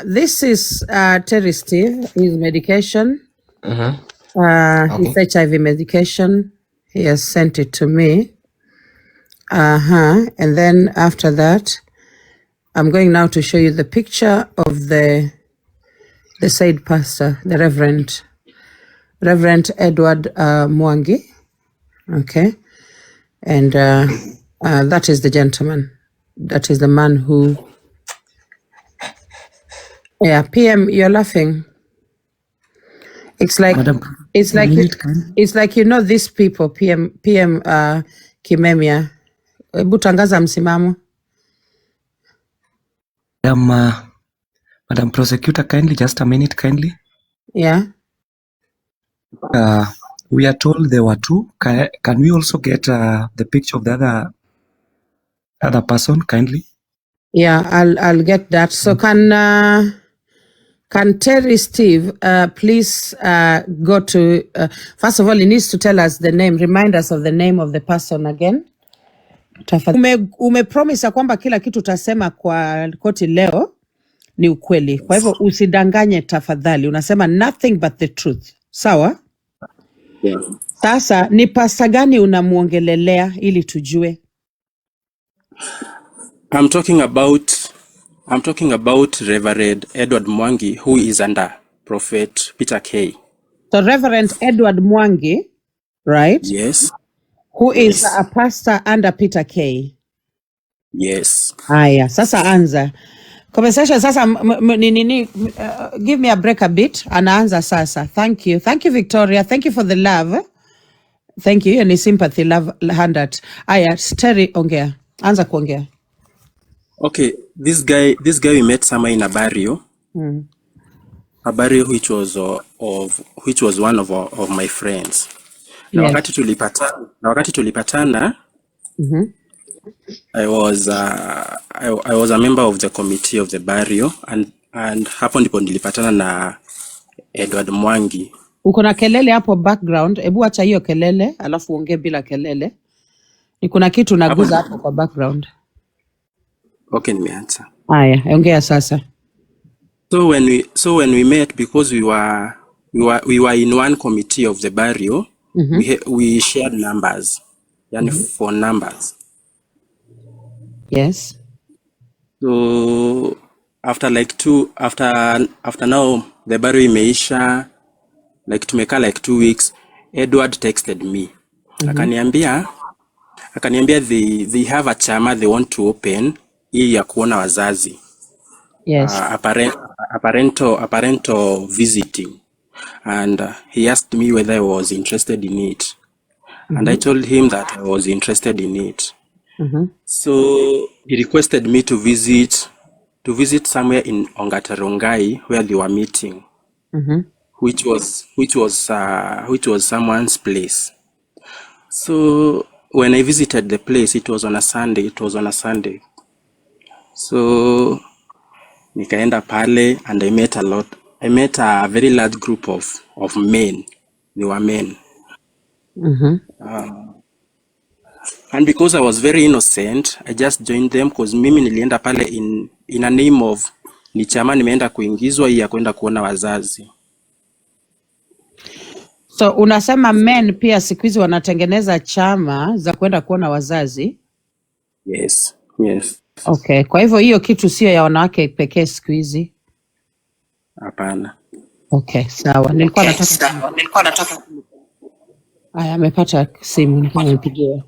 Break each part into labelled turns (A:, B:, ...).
A: This is Terry Steve, his medication,
B: Okay.
A: his HIV medication. He has sent it to me. And then after that, I'm going now to show you the picture of the said pastor, the Reverend Edward Mwangi. Okay. And that is the gentleman. That is the man who... Yeah, PM, you're laughing. It's like
B: Madam,
A: it's
B: a
A: like
B: minute, can
A: it's like these people, PM Kimemia. Hebu tangaza msimamo.
B: Madam Prosecutor, kindly, just a minute, kindly.
A: Yeah.
B: We are told there were two. Can we also get the picture of the other person, kindly?
A: Yeah, I'll get that. So can Terry Steve please go to first of all, he needs to tell us the name, remind us of the name of the person again. Umepromise kwamba kila kitu utasema kwa koti leo ni ukweli. Kwa hivyo usidanganye tafadhali. Unasema nothing but the truth. Sawa?
C: Yeah.
A: Sasa ni pasta gani unamuongelelea ili tujue?
C: I'm talking about Reverend Edward Mwangi, who is under Prophet Peter K.
A: So Reverend Edward Mwangi, right?
C: Yes.
A: Who is a pastor under Peter K.
C: Yes.
A: Aya, sasa anza. Conversation sasa give me a break a bit. Anaanza sasa. Thank you. Thank you, Victoria. Thank you for the love. Thank you. Any sympathy, love, handout. Aya, Terry, ongea. Anza kuongea.
C: Okay, this guy we met somewhere in a barrio. A barrio which was one of my friends. Na
A: Yes.
C: wakati tulipatana, I was a member of the committee of the barrio, and hapo ndipo nilipatana na Edward Mwangi.
A: Uko na kelele hapo background. Ebu acha hiyo kelele, alafu ongea bila kelele. Ni kuna kitu naguza hapo kwa background.
C: Okay, nimeanza.
A: Aya, ongea sasa.
C: So when we met, because we were in one committee of the barrio, we shared numbers, yani phone numbers.
A: Yes.
C: So after now the barrio imeisha, like tumeka like 2 weeks, Edward texted me. Akaniambia they have a chama they want to open ili ya kuona wazazi.
A: Yes.
C: Apparento visiting, and he asked me whether I was interested in it, and I told him that I was interested in it. So he requested me to visit somewhere in Ongatarongai where they were meeting, which was someone's place. So when I visited the place, it was on a Sunday. So nikaenda pale, and I met a very large group of men. They were men. And because I was very innocent, I just joined them, because mimi nilienda pale in a name of ni chama nimeenda kuingizwa ya kwenda kuona wazazi.
A: So unasema men pia siku hizi wanatengeneza chama za kwenda kuona wazazi?
C: Yes.
A: Okay, kwa hivyo hiyo kitu sio ya wanawake pekee siku hizi?
C: Hapana.
A: Okay, sawa. Nilikuwa nataka Aya, amepata simu, nilikuwa nimpigia.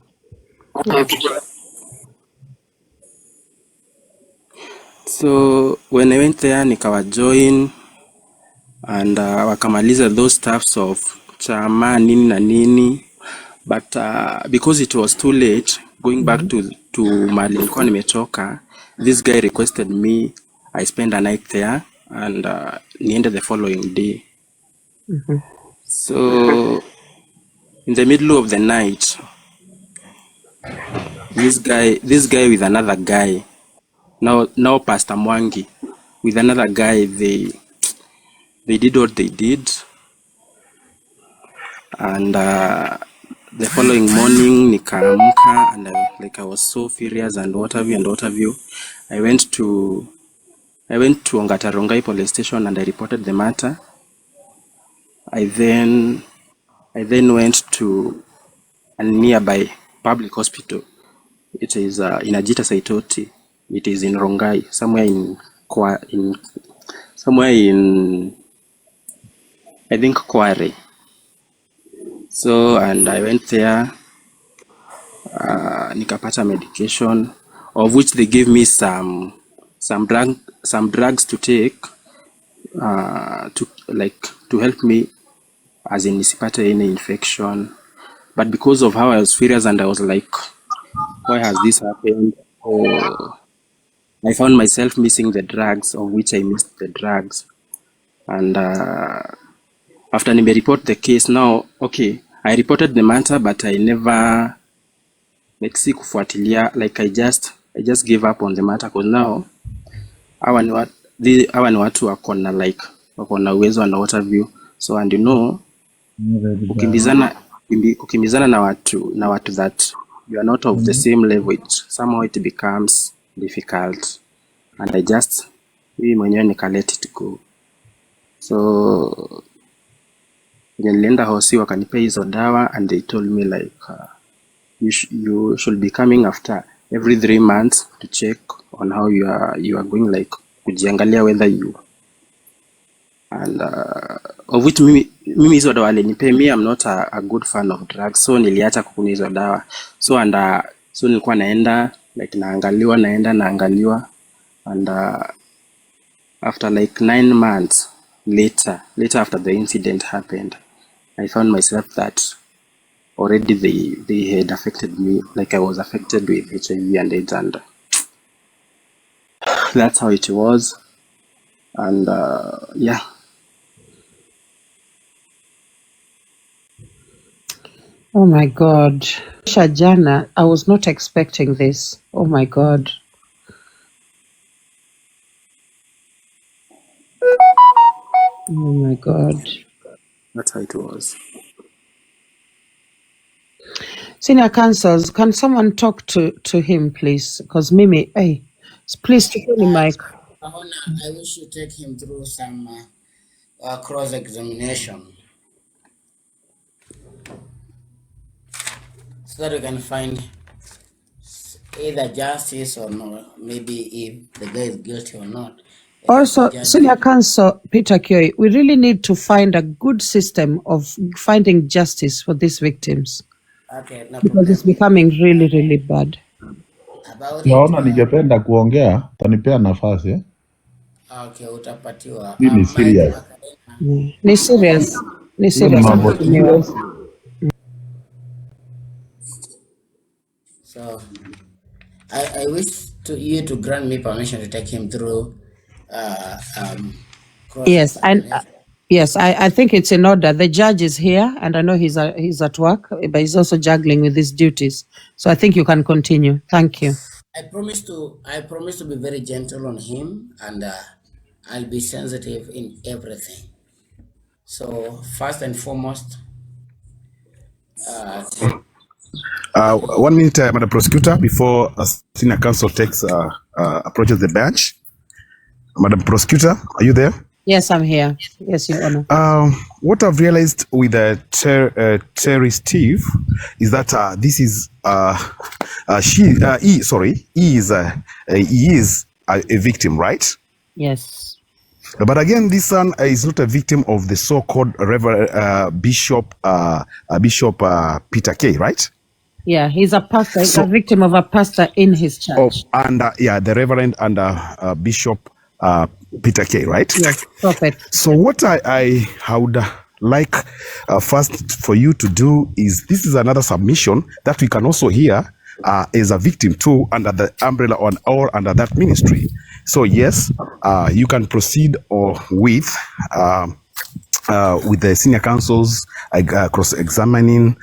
C: So when I went there, nikawa join, and wakamaliza those stuffs of chama nini na nini, but because it was too late going back to mahali nilikuwa nimetoka, this guy requested me I spend a night there, and niende the following day. So in the middle of the night, this guy with another guy, now Pastor Mwangi with another guy, they did what they did, and the following morning nikaamka, and I was so furious and what have you. I went to I went to Ongatarongai police station and I reported the matter. I then went to a nearby public hospital. It is in Ajita Saitoti. It is in Rongai, somewhere in I think Kware. So, and I went there, nikapata medication, of which they gave me some drugs to take, to help me, as in nisipate any infection. But because of how I was furious and I was like, why has this happened? I found myself missing the drugs, of which I missed the drugs. And after I report the case, now, okay, I reported the matter, but I never, like, sikufuatilia, like I just gave up on the matter, because now hawa ni watu wako na uwezo and what have you. So, and you know, kukimbizana na watu that you are not of the same level, somehow it becomes difficult, and I just mwenyewe nika let it go. So nilienda hosi wakanipa hizo dawa, and they told me like you should be coming after every 3 months to check on how you are going, like kujiangalia whether you, and of which mimi hizo dawa alinipe, me I'm not a good fan of drugs, so niliacha kukunywa hizo dawa. So and so nilikuwa naenda like naangaliwa, and after like 9 months later after the incident happened, I found myself that already they had affected me, like I was affected with HIV and AIDS, and that's how it was. And yeah.
A: Oh my God. Shajana, I was not expecting this. Oh my God. Oh my God.
C: That's how it was.
A: Senior counsels, can someone talk to him, please? Because Mimi, hey, please take the mic.
D: I wish you take him through some cross-examination so that we can find either justice or not, maybe if the guy is guilty or not.
A: Also, Senior Counsel Peter Kioi, we really need to find a good system of finding justice for these victims.
D: Okay, no
A: Because
D: problem.
A: it's becoming really, really bad.
D: About
E: Naona
D: it,
E: ningependa kuongea, utanipea nafasi eh?
D: okay, utapatiwa.
E: Hii ni serious.
A: Ni serious. Ni
E: Hiyo ni
A: serious.
E: mambo serious.
D: So I wish you to grant me permission to take him through
A: Yes, and
D: cross-examination.
A: yes, I think it's in order. The judge is here, and I know he's at work, but he's also juggling with his duties. So I think you can continue. Thank you.
D: I promise to be very gentle on him, and I'll be sensitive in everything. So first and foremost,
F: 1 minute, Madam Prosecutor, before Senior Counsel approaches the bench. Madam Prosecutor, are you there?
A: Yes, I'm here. Yes, Your Honor.
F: What I've realized with Terry Steve is that this is he is a victim, right?
A: Yes.
F: But again, this son is not a victim of the so-called Reverend Bishop Peter K, right?
A: Yeah, he's a pastor. He's a victim of a pastor in his church.
F: The Reverend and Bishop Peter K, right?
A: Yes, prophet.
F: So what I would like first for you to do is, this is another submission that we can also hear as a victim too, under the umbrella or under that ministry. So yes, you can proceed with the senior counsels cross-examining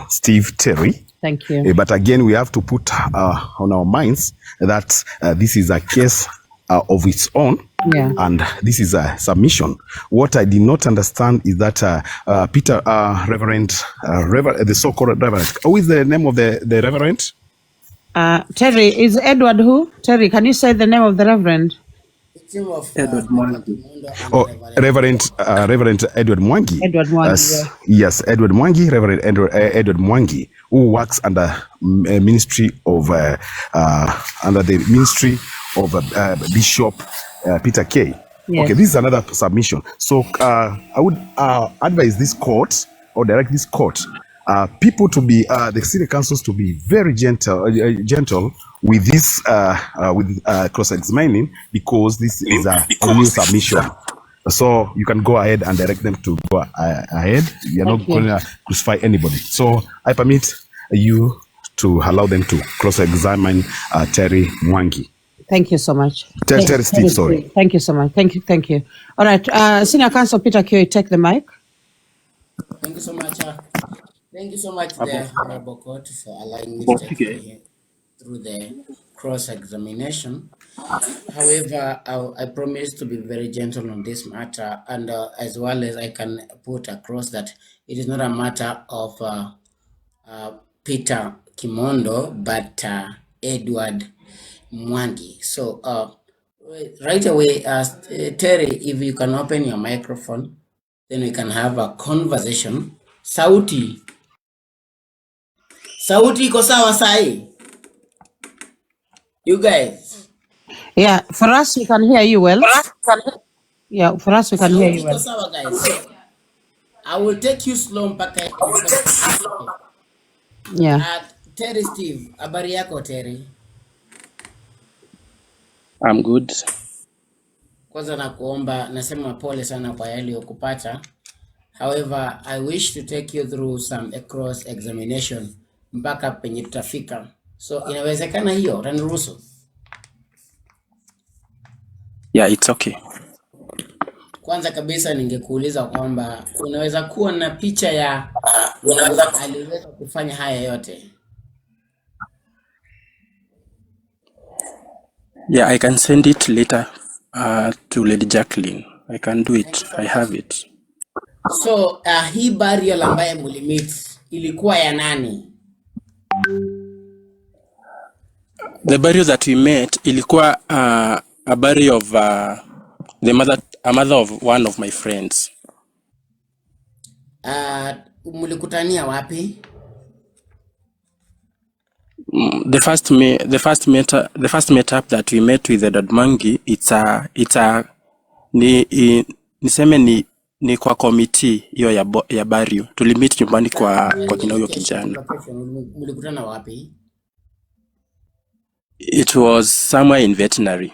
F: Steve Terry.
A: Thank you.
F: But again, we have to put on our minds that this is a case of its own.
A: Yeah.
F: And this is a submission. What I did not understand is that Peter, Reverend, the so-called Reverend. Who is the name of the Reverend?
A: Terry, is Edward who? Terry, can you say the name of the Reverend?
D: Team of
C: Edward
D: Papa
C: Mwangi.
D: Kimondo and
F: Oh,
D: Reverend
F: Reverend Edward Mwangi.
A: Edward Mwangi.
F: Yes, Edward Mwangi, Reverend Edward Mwangi, who works under ministry of under the ministry of Bishop Peter K.
A: Yes.
F: Okay, this is another submission. So I would advise this court or direct this court people to be the city councils to be very gentle with this cross-examining, because this is a new submission. So you can go ahead and direct them to go ahead. You're not going to crucify anybody. So I permit you to allow them to cross-examine Terry Mwangi.
A: Thank you so much.
F: Terry Steve, sorry.
A: Thank you so much. Thank you. All right, Senior Counsel Peter Q, take the mic.
D: Thank you so much. Thank you so much, the Honorable Court, for allowing me to take you through the cross-examination. However, I promise to be very gentle on this matter, and as well as I can put across that it is not a matter of Peter Kimondo, but Edward Mwangi. So right away, Terry, if you can open your microphone, then we can have a conversation. Sauti iko sawa sahi? You guys?
A: Yeah, for us we can hear you well. Yeah, for us we can hear you well.
D: Sawa guys. So, I will take you slow mpaka.
A: Yeah.
D: Terry Steve, habari yako Terry?
C: I'm good.
D: Kwanza nakuomba, nasema pole sana kwa yale ukupata. However, I wish to take you through some cross examination mpaka penye tutafika. So inawezekana hiyo, utaniruhusu?
C: Yeah, it's okay.
D: Kwanza kabisa ningekuuliza kwamba unaweza kuwa na picha ya aliweza kufanya haya yote?
C: Yeah, I can send it later to Lady Jacqueline. I can do it. I have it.
D: So hii burial ambaye mlimit ilikuwa ya nani?
C: The burial that we met ilikuwa a burial of a mother of one of my friends.
D: Mlikutania wapi?
C: The first meetup that we met with Edward Mwangi, ni kwa committee hiyo ya burial. Tulimit nyumbani kwa kina huyo kijana.
D: Mlikutana wapi?
C: It was somewhere in veterinary.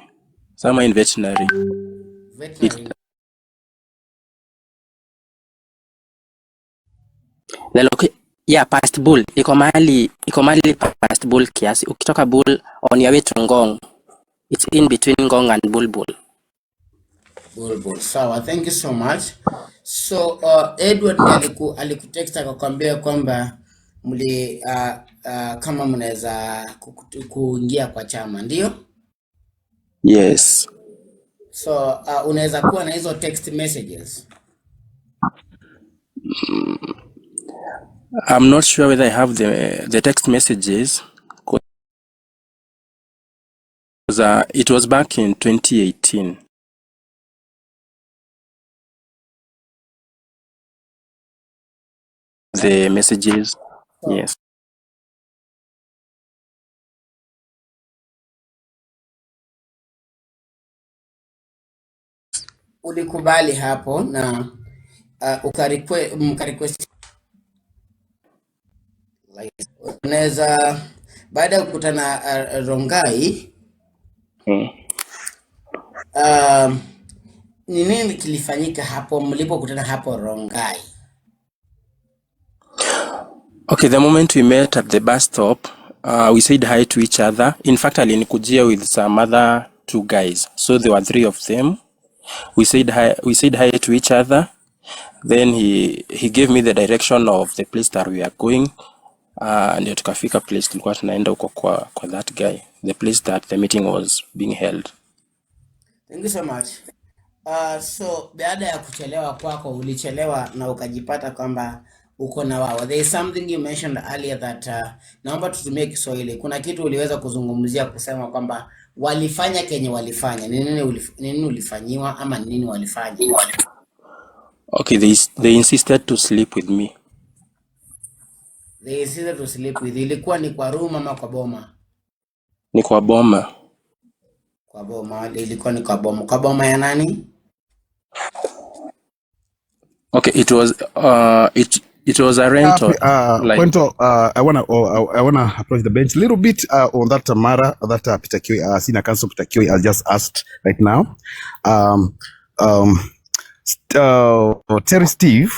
G: Yeah, past Bull. Iko mahali past Bull kiasi. Ukitoka Bull on your way to Ngong. It's in between Ngong and Bulbul.
D: Bulbul. Sawa, thank you so much. So Edward alikutext akakwambia kwamba mli kama mnaweza kuingia kwa chama, ndio?
C: Yes.
D: So unaweza kuwa na hizo text messages?
C: I'm not sure whether I have the text messages, because it was back in 2018. The messages, yes.
D: Ulikubali hapo na mkarequest unaweza baada ya kukutana Rongai, ni nini kilifanyika hapo mlipokutana hapo Rongai?
C: Okay, the moment we met at the bus stop, we said hi to each other. In fact, alinikujia with some other two guys, so there were three of them. We said hi to each other. Then he gave me the direction of the place that we are going. Ndio tukafika place tulikuwa tunaenda huko kwa that guy, the place that the meeting was being held.
D: Thank you so much. So baada ya kuchelewa kwako, ulichelewa na ukajipata kwamba uko na wao. There is something you mentioned earlier that naomba tutumie Kiswahili. Kuna kitu uliweza kuzungumzia kusema kwamba walifanya kenye walifanya. Nini ulifanyiwa ama nini walifanya?
C: Okay, they insisted to sleep with me.
D: They insisted to sleep with. Ilikuwa ni kwa room ama kwa boma?
C: Ni kwa boma.
D: Kwa boma. Ilikuwa ni kwa boma. Kwa boma ya nani?
C: Okay, it was a rental. Like,
F: Quento, I wanna approach the bench a little bit on that matter that Peter Kioi, Senior Counsel Peter Kioi has just asked right now. Terry Steve,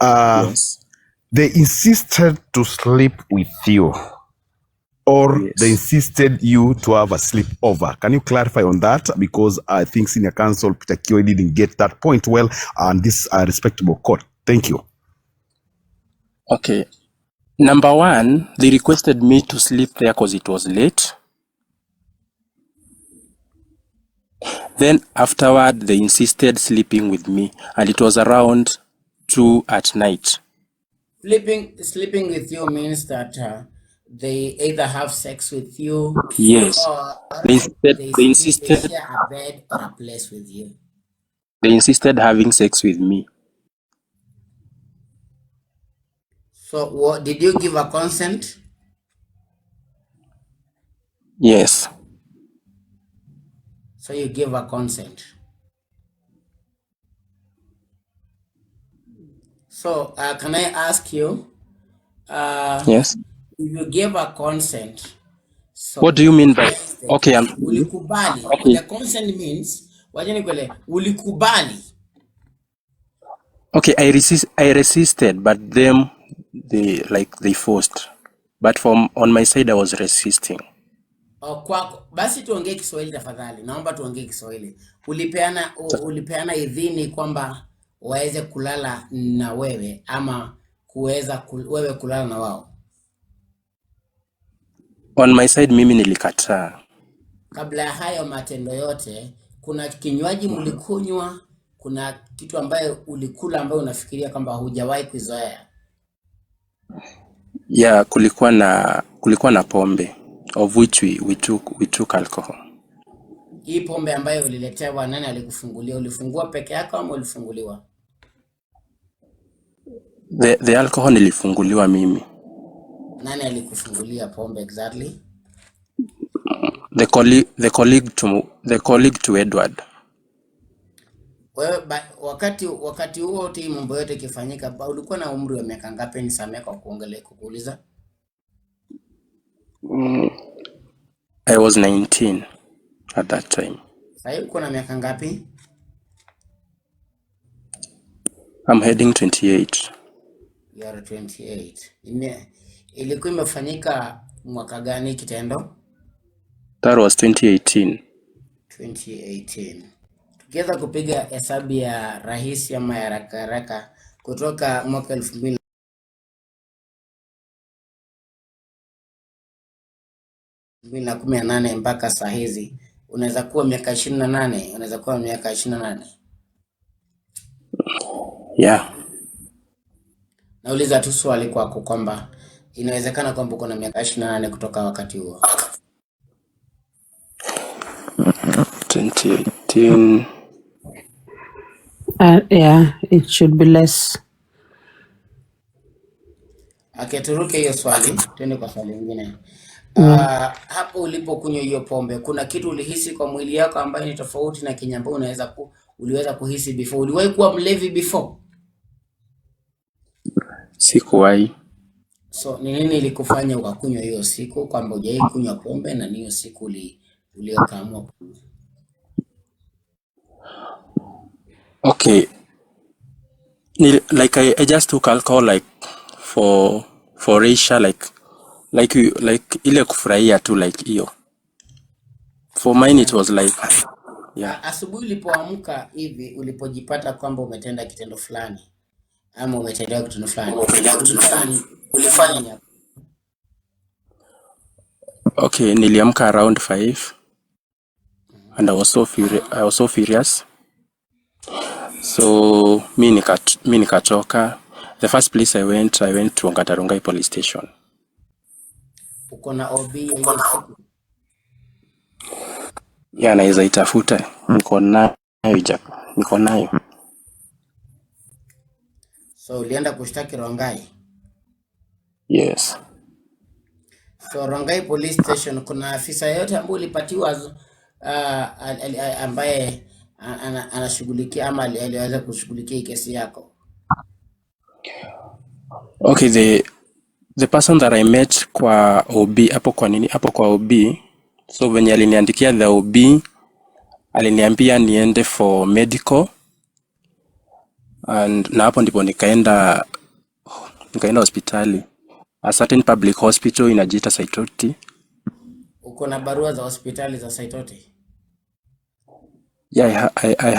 C: yes.
F: they insisted to sleep with you, or
C: Yes.
F: they insisted you to have a sleepover. Can you clarify on that? Because I think Senior Counsel Peter Kioi didn't get that point well, and this respectable court. Thank you.
C: Okay. Number one, they requested me to sleep there because it was late. Then afterward, they insisted sleeping with me, and it was around 2 at night.
D: Sleeping with you means that they either have sex with you,
C: Yes.
D: or
C: They
D: they
C: insisted
D: share a bed or a place with you.
C: they insisted having sex with me.
D: So what did you give a consent?
C: Yes.
D: So you give a consent. So can I ask you,
C: Yes.
D: if you give a consent, so
C: What do you mean by okay?
D: ulikubali?
C: Okay.
D: The consent means wacha nikwele, ulikubali.
C: Okay, I resisted, but them they forced. But on my side I was resisting.
D: Kwako basi tuongee Kiswahili tafadhali, naomba tuongee Kiswahili. Ulipeana idhini kwamba waweze kulala na wewe ama kuweza wewe kulala na wao?
C: On my side mimi nilikataa.
D: Kabla ya hayo matendo yote, kuna kinywaji mlikunywa, kuna kitu ambayo ulikula ambayo unafikiria kwamba hujawahi kuzoea?
C: Yeah, kulikuwa na pombe, of which we took alcohol.
D: Hii pombe ambayo uliletewa, nani alikufungulia? Ulifungua peke yako ama ulifunguliwa?
C: The alcohol nilifunguliwa mimi.
D: Nani alikufungulia pombe exactly?
C: The colleague to Edward.
D: Wewe wakati huo wote mambo yote ikifanyika, ulikuwa na umri wa miaka ngapi? Nisamee kwa kuuliza.
C: I was 19 at that time.
D: Sasa uko na miaka ngapi?
C: I'm heading 28.
D: You are 28. Ilikuwa imefanyika mwaka gani kitendo?
C: That was 2018.
D: 2018. Tukiweza kupiga hesabu ya rahisi ama ya haraka kutoka mwaka 2018 mpaka saa hizi, unaweza kuwa miaka 28, unaweza kuwa miaka 28.
C: Yeah.
D: Nauliza tu swali kwako kwamba inawezekana kwamba uko na miaka 28 kutoka wakati huo.
C: 2018.
A: Yeah, it should be less.
D: Okay, turuke hiyo swali, twende kwa swali lingine. Hapo ulipokunywa hiyo pombe, kuna kitu ulihisi kwa mwili yako ambayo ni tofauti na kenye ambayo uliweza kuhisi before? Uliwahi kuwa mlevi before?
C: Sikuwahi.
D: So ni nini ilikufanya ukakunywa hiyo siku, kwamba hujawahi kunywa pombe na hiyo siku uliokaamua?
C: Okay. Like I just took alcohol like for Aisha, like ile kufurahia tu like hiyo. For mine it was like yeah.
D: Asubuhi ulipoamka hivi, ulipojipata kwamba umetenda kitendo fulani ama umetendewa kitendo fulani, ulifanya?
C: Okay, niliamka around 5 and I was so furious. So mi nikatoka. The first place I went to Ongatarongai police station.
D: Uko na OB hiyo siku?
C: Yeah, naweza itafuta. Niko nayo niko nayo.
D: So ulienda kushtaki Rongai?
C: Yes.
D: So Rongai police station kuna afisa yote ambaye ulipatiwa ambaye anashughulikia ama aliweza kushughulikia kesi yako?
C: Okay, the person that I met kwa OB hapo kwa OB, so venye aliniandikia the OB aliniambia niende for medical, and na hapo ndipo nikaenda hospitali, a certain public hospital inajiita Saitoti.
D: Uko na barua za hospitali za Saitoti?
C: Yeah, I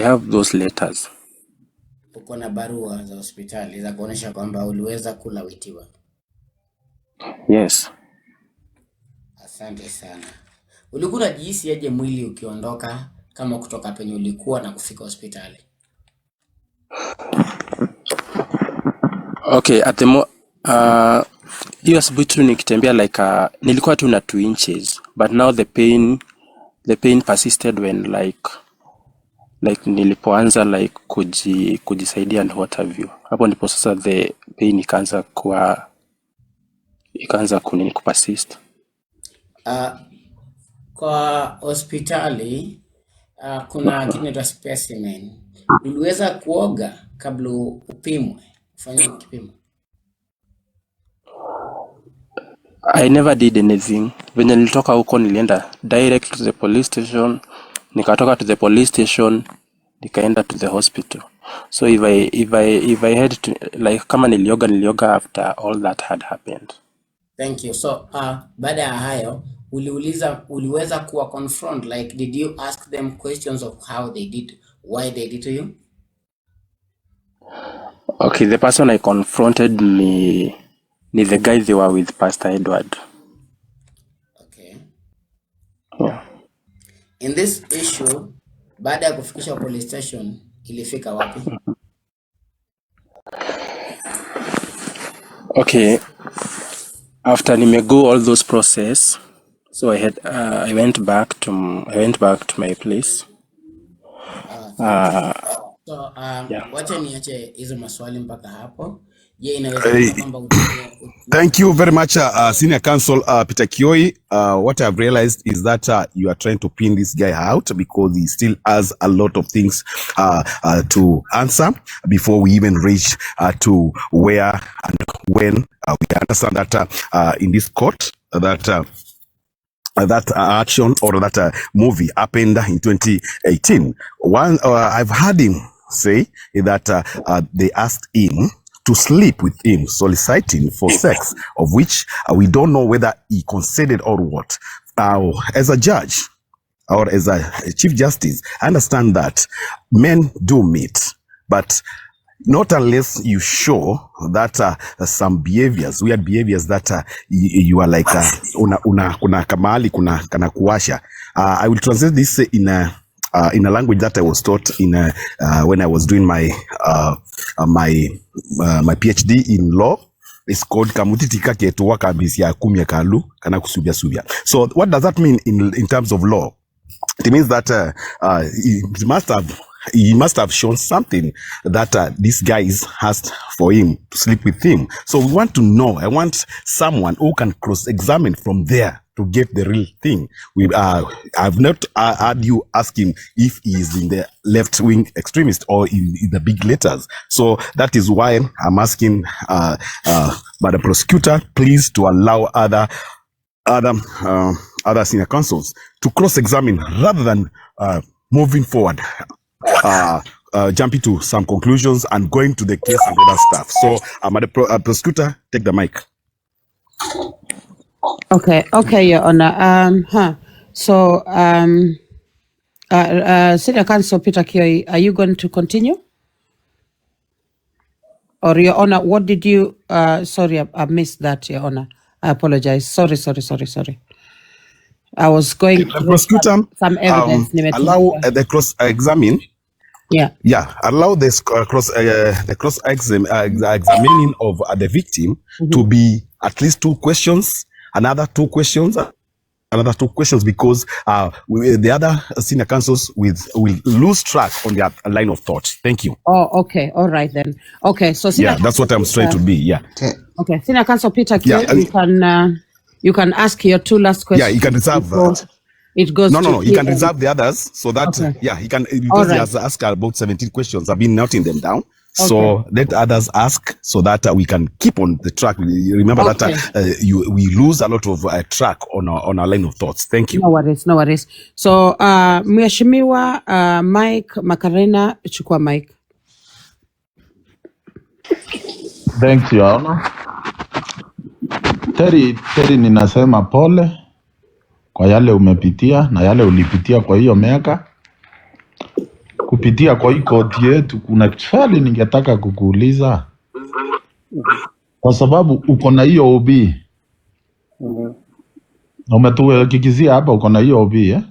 C: have those letters.
D: Uko na barua za hospitali za kuonyesha kwamba uliweza kulawitiwa?
C: Yes.
D: Asante sana. Ulikuwa unajihisi aje mwili ukiondoka kama kutoka penye ulikuwa na kufika hospitali?
C: Okay, at the hiyo asubuhi tu nikitembea like nilikuwa tu na 2 inches, but now the pain persisted when like nilipoanza like kujisaidia and what have you. Hapo ndipo sasa the pain ikaanza kupersist.
D: Kwa hospitali kuna kitu inaitwa specimen. Uliweza kuoga kabla upimwe, ufanye kipimo?
C: I never did anything. When nilitoka huko nilienda direct to the police station, nikatoka to the police station nikaenda to the hospital. So if I had to like kama nilioga after all that had happened.
D: Thank you. So baada ya hayo uliweza kuwa confront, like did you ask them questions of how they did, why they did to you?
C: Okay, the person I confronted ni the guy they were with, Pastor Edward.
D: Okay.
C: Yeah.
D: In this issue, baada ya kufikisha police station ilifika wapi?
C: Okay. After go all those process, so I went back to my place.
D: So
C: Yeah.
D: wacha niache hizo maswali mpaka hapo. Je, inawezekana kwamba
F: Thank you very much, Senior Counsel Peter Kioi. What I've realized is that you are trying to pin this guy out because he still has a lot of things to answer before we even reach to where and when we understand that in this court that action or that movie happened in 2018. I've heard him say that they asked him to sleep with him, soliciting for sex, of which we don't know whether he consented or what. As a judge or as a chief justice, I understand that men do meet, but not unless you show that some behaviors, weird behaviors that you are like kuna kamali kana kuwasha. I will translate this in a language that I was taught in when I was doing my my PhD in law. It's called kamutitika ketuwa kabisia kumya kalu kana kusubia subia. So what does that mean in terms of law? It means that he must have shown something that this guy is asked for him to sleep with him. So we want to know. I want someone who can cross-examine from there to get the real thing. I've not heard you ask him if he is in the left-wing extremist or in the big letters. So that is why I'm asking, by the prosecutor, please to allow other senior counsels to cross-examine rather than moving forward, jumping to some conclusions and going to the case and other stuff. So, the prosecutor, take the mic.
A: Okay, Your Honor. So, Senior Counsel Peter Kioi, are you going to continue? Or Your Honor, what did you? Sorry, I missed that, Your Honor. I apologize. Sorry. I was going
F: The prosecutor,
A: some evidence.
F: allow the cross-examine.
A: Yeah.
F: Allow this examining of the victim to be at least 2 questions, another 2 questions, another 2 questions because the other senior counsels will lose track on their line of thought. Thank you.
A: Oh, okay. All right then. Okay, so
F: Yeah, that's what I'm trying to be. Yeah.
A: Okay, Senior Counsel Peter Q,
F: Yeah,
A: you can ask your 2 last questions.
F: Yeah, you can reserve that.
A: It goes
F: No. You can reserve the others so that he can, because he has asked about 17 questions. I've been noting them down. So let others ask so that we can keep on the track. Remember that we lose a lot of track on our line of thoughts. Thank you.
A: No worries. So Mheshimiwa Mike Makarena, chukua Mike.
E: Thanks, Your Honor. Terry, ninasema pole kwa yale umepitia na yale ulipitia kwa hiyo miaka. Kupitia kwa hii koti yetu, kuna swali ningetaka kukuuliza. Kwa sababu uko na hiyo OB. Na umetuhakikishia hapa uko na hiyo OB, eh?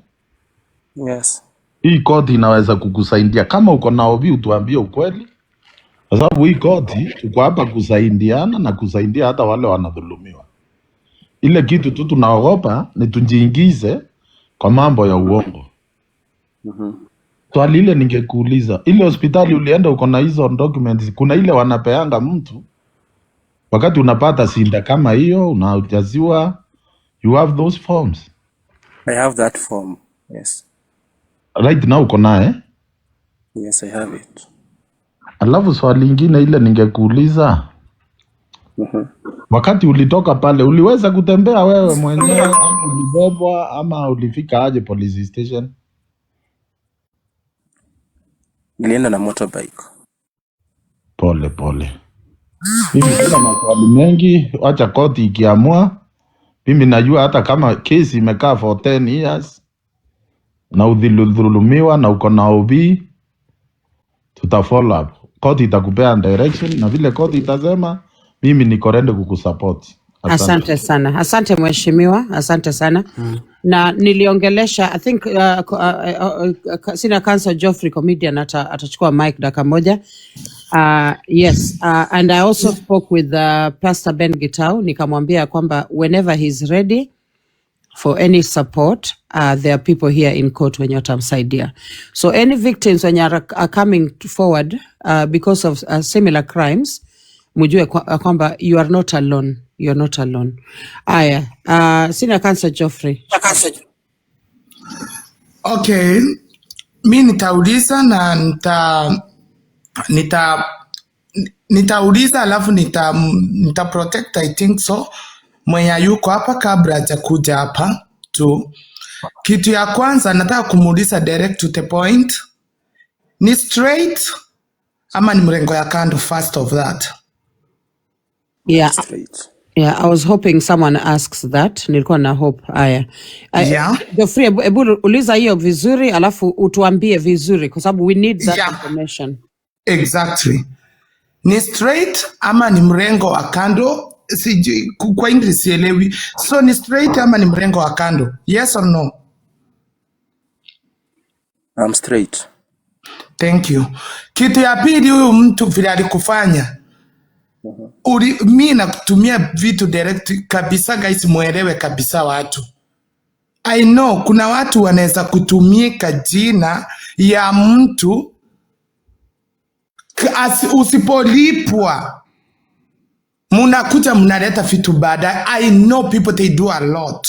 C: Yes.
E: Hii koti inaweza kukusaidia. Kama uko na OB utuambie ukweli. Kwa sababu hii koti tuko hapa kusaidiana na kusaidia hata wale wanadhulumiwa. Ile kitu tu tunaogopa ni tujiingize kwa mambo ya uongo. Swali ile ningekuuliza, ile hospitali ulienda uko na hizo documents, kuna ile wanapeanga mtu wakati unapata sinda kama hiyo unajaziwa, you have those forms?
C: I have that form. Yes.
E: Right now uko naye?
C: Yes, I have it.
E: Alafu swali lingine ile ningekuuliza, wakati ulitoka pale uliweza kutembea wewe mwenyewe ama ulibebwa ama ulifika aje police station?
C: Nilienda na motorbike.
E: Pole. Mimi sina maswali mengi, acha koti ikiamua. Mimi najua hata kama kesi imekaa for 10 years na udhulumiwa na uko na OB, tuta follow up. Koti itakupea direction na vile koti itasema, mimi niko ready kukusupport.
A: Asante sana. Asante mheshimiwa, asante sana. Na niliongelesha, I think Senior Counsel Geoffrey Comedian atachukua mic dakika moja. Yes, and I also spoke with Pastor Ben Gitau, nikamwambia kwamba whenever he's ready for any support, there are people here in court wenye watamsaidia. So any victims when are coming forward because of similar crimes, mujue kwamba you are not alone. You're not alone. Aya, Senior Counsel Geoffrey.
H: Okay, mi nitauliza na nitauliza alafu nita protect, I think so, mwenye yuko hapa kabla hajakuja hapa tu. Kitu ya kwanza nataka kumuuliza direct to the point, ni straight ama ni mrengo ya kando? First of that.
A: Yeah.
C: Straight.
A: Yeah, I was hoping someone asks that. Nilikuwa na hope. Aya.
H: Yeah.
A: Geoffrey, ebu uliza hiyo vizuri alafu utuambie vizuri kwa sababu we need that information.
H: Exactly. Ni straight ama ni mrengo wa kando? Sijui kwa English sielewi. So ni straight ama ni mrengo wa kando? Yes or no?
C: I'm straight.
H: Thank you. Kitu ya pili, huyu mtu vile alikufanya, mi nakutumia vitu direct kabisa, guys, muelewe kabisa watu. I know kuna watu wanaweza kutumika jina ya mtu usipolipwa munakuja mnaleta vitu baadaye. I know people, they do a lot,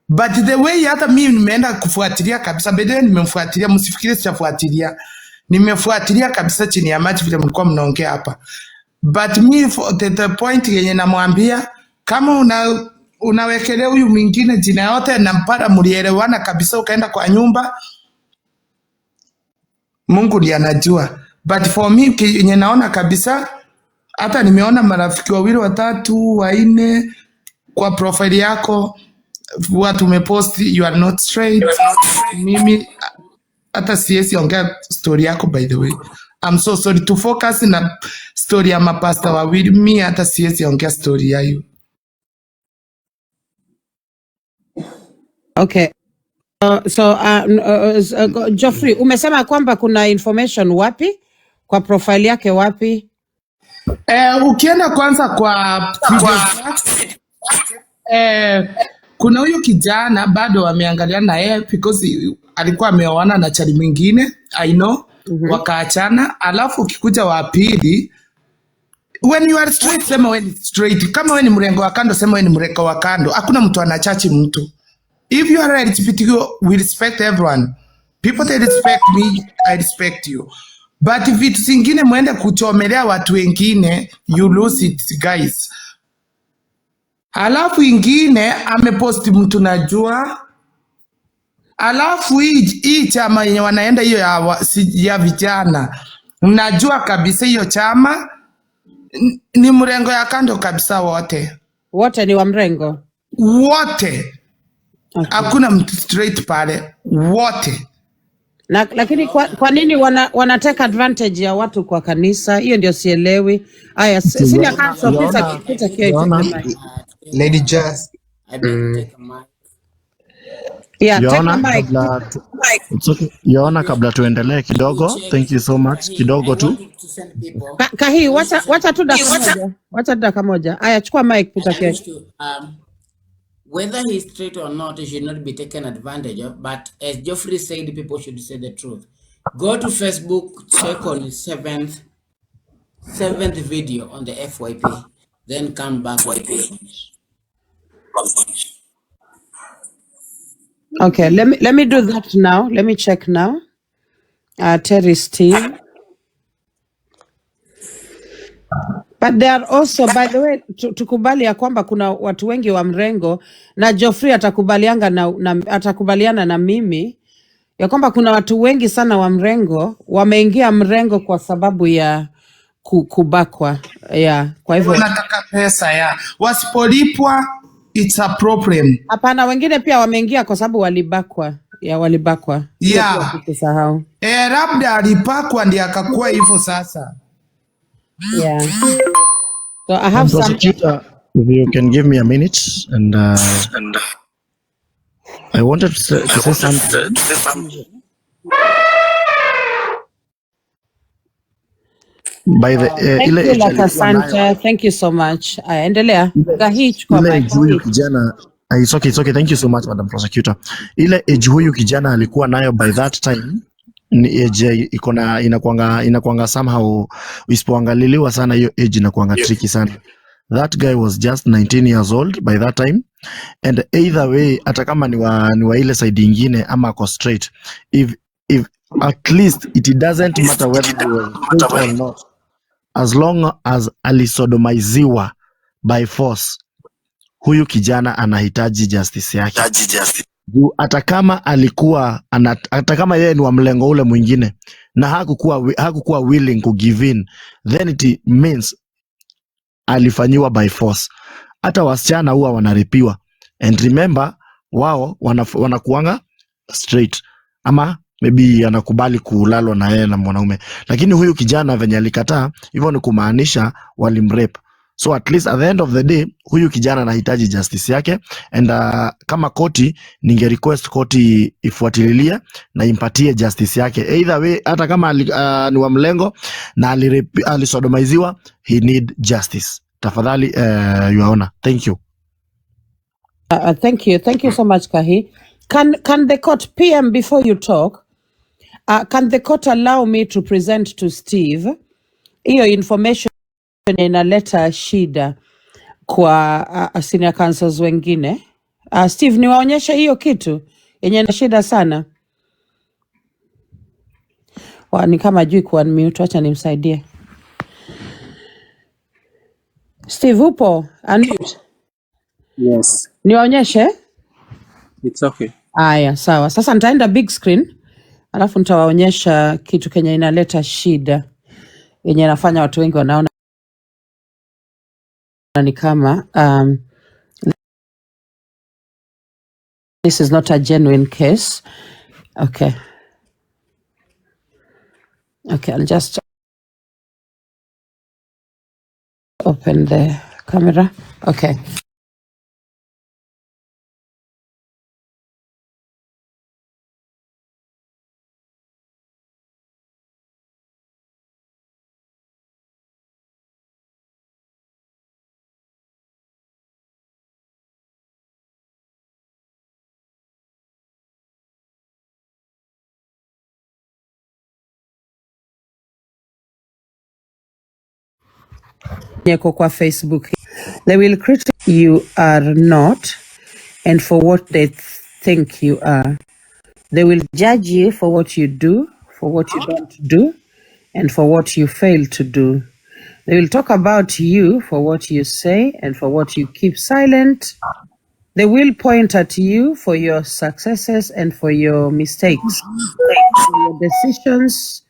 H: but the way hata mimi nimeenda kufuatilia kabisa, baadaye nimemfuatilia, msifikirie sijafuatilia, nimefuatilia kabisa chini ya maji vile mlikuwa mnaongea hapa. But me for the point yenye namwambia, kama unawekelea huyu mwingine jina yote na mpaka mlielewana kabisa ukaenda kwa nyumba, Mungu ndiye anajua. But for me yenye naona kabisa, hata nimeona marafiki 2 3 4 kwa profile yako watu umepost, you are not straight. Mimi hata siwezi ongea story yako, by the way. I'm so sorry to focus na story ya mapasta wawili. Mimi hata siwezi ongea story ya you.
A: Okay. Geoffrey, umesema kwamba kuna information wapi? Kwa profile yake wapi?
H: Ukienda kwanza kwa kuna huyo kijana bado wameangaliana na yeye because alikuwa ameoana na chali mwingine, I know, wakaachana. Alafu ukikuja wa pili, when you are straight, sema when it's straight. Kama wewe ni mrengo wa kando, sema wewe ni mrengo wa kando. Hakuna mtu anachachi mtu. If you are LGBTQ, we respect everyone. People that respect me, I respect you. But vitu zingine mwende kuchomelea watu wengine, you lose it, guys. Alafu ingine amepost mtu najua. Alafu hii chama yenye wanaenda hiyo ya vijana, mnajua kabisa hiyo chama ni mrengo ya kando kabisa.
A: Wote ni wa mrengo
H: wote,
A: okay.
H: Hakuna mtu straight pale, wote.
A: Lakini kwa nini wana take advantage ya watu kwa kanisa? Hiyo ndio sielewi. Aya, senior counsel, pita kioo.
I: Lady Jazz.
A: Yeah, take the mic.
I: Yaona kabla tuendelee kidogo. Thank you so much. Kidogo tu.
A: Kahi, wacha tu dakika moja. Wacha dakika moja. Aya, chukua mic, pita kioo.
D: Whether he's straight or not, he should not be taken advantage of. But as Geoffrey said, people should say the truth. Go to Facebook, check on his seventh video on the FYP, then come back.
A: Okay, let me do that now. Let me check now. Terry's team. But there are also, by the way, tukubali ya kwamba kuna watu wengi wa mrengo, na Geoffrey atakubaliana na mimi ya kwamba kuna watu wengi sana wa mrengo wameingia mrengo kwa sababu ya kubakwa. Yeah, kwa hivyo
H: wanataka pesa ya wasipolipwa, it's a problem.
A: Hapana, wengine pia wameingia kwa sababu walibakwa.
H: Yeah.
A: Kusahau.
H: Labda alipakwa ndiye akakuwa hivyo sasa.
A: Yeah. So I have some.
I: Prosecutor, if you can give me a minute, and I wanted to say something. By the
A: thank you so much. Endelea.
I: Huyu kijana, it's okay. Thank you so much, Madam Prosecutor. Ile age huyu kijana alikuwa nayo by that time ni age inakuanga somehow, isipoangaliliwa sana hiyo age inakuanga tricky sana. That guy was just 19 years old by that time, and either way, hata kama ni wa ile side ingine ama ako straight, if at least it doesn't matter whether he was straight or not, as long as alisodomaiziwa by force, huyu kijana anahitaji justice yake. Hata kama yeye ni wa mlengo ule mwingine na hakukuwa willing to give in, then it means alifanyiwa by force. Hata wasichana huwa wanaripiwa, and remember wao wanakuanga straight, ama maybe anakubali kulalwa na yeye na mwanaume, lakini huyu kijana venye alikataa, hivyo ni kumaanisha walimrape. So at least at the end of the day, huyu kijana anahitaji justice yake, and kama koti, ninge request koti ifuatilie na impatie justice yake. Either way, hata kama ni wa mlengo na alisodomaiziwa, he need justice. Tafadhali, Your Honor. Thank you.
A: Thank you so much, Kahi. Can the court, PM, before you talk, can the court allow me to present to Steve hiyo information inaleta shida kwa senior counsels wengine? Steve, niwaonyeshe hiyo kitu yenye na shida sana. Ni kama jui kuwa mute, acha nimsaidie. Steve, upo? Unmute.
C: Yes.
A: Niwaonyeshe?
C: It's okay.
A: Aya, sawa. Sasa nitaenda big screen, alafu nitawaonyesha kitu kenye inaleta shida yenye inafanya watu wengi wanaona ni kama this is not a genuine case. Okay, I'll just open the camera. Okay. yako kwa Facebook. They will criticize you are not and for what they think you are. They will judge you for what you do, for what you don't do, and for what you fail to do. They will talk about you for what you say and for what you keep silent. They will point at you for your successes and for your mistakes, for your decisions,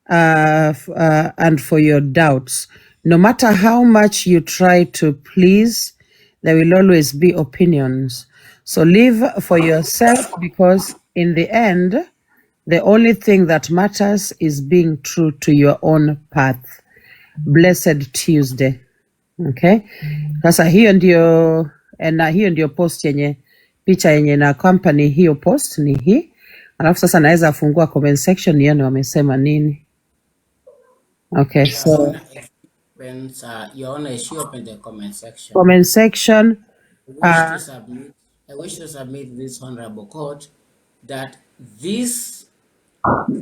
A: and for your doubts. No matter how much you try to please, there will always be opinions. So live for yourself, because in the end, the only thing that matters is being true to your own path. Blessed Tuesday. Okay. Sasa hiyo ndio na hiyo ndio post yenye picha yenye na company, hiyo post ni hii. Alafu sasa naweza fungua comment section nione wamesema nini. Okay,
D: Yeah,
A: so
D: Your Honor, she opened the comment section.
A: comment section.
D: I wish to submit this honorable court that this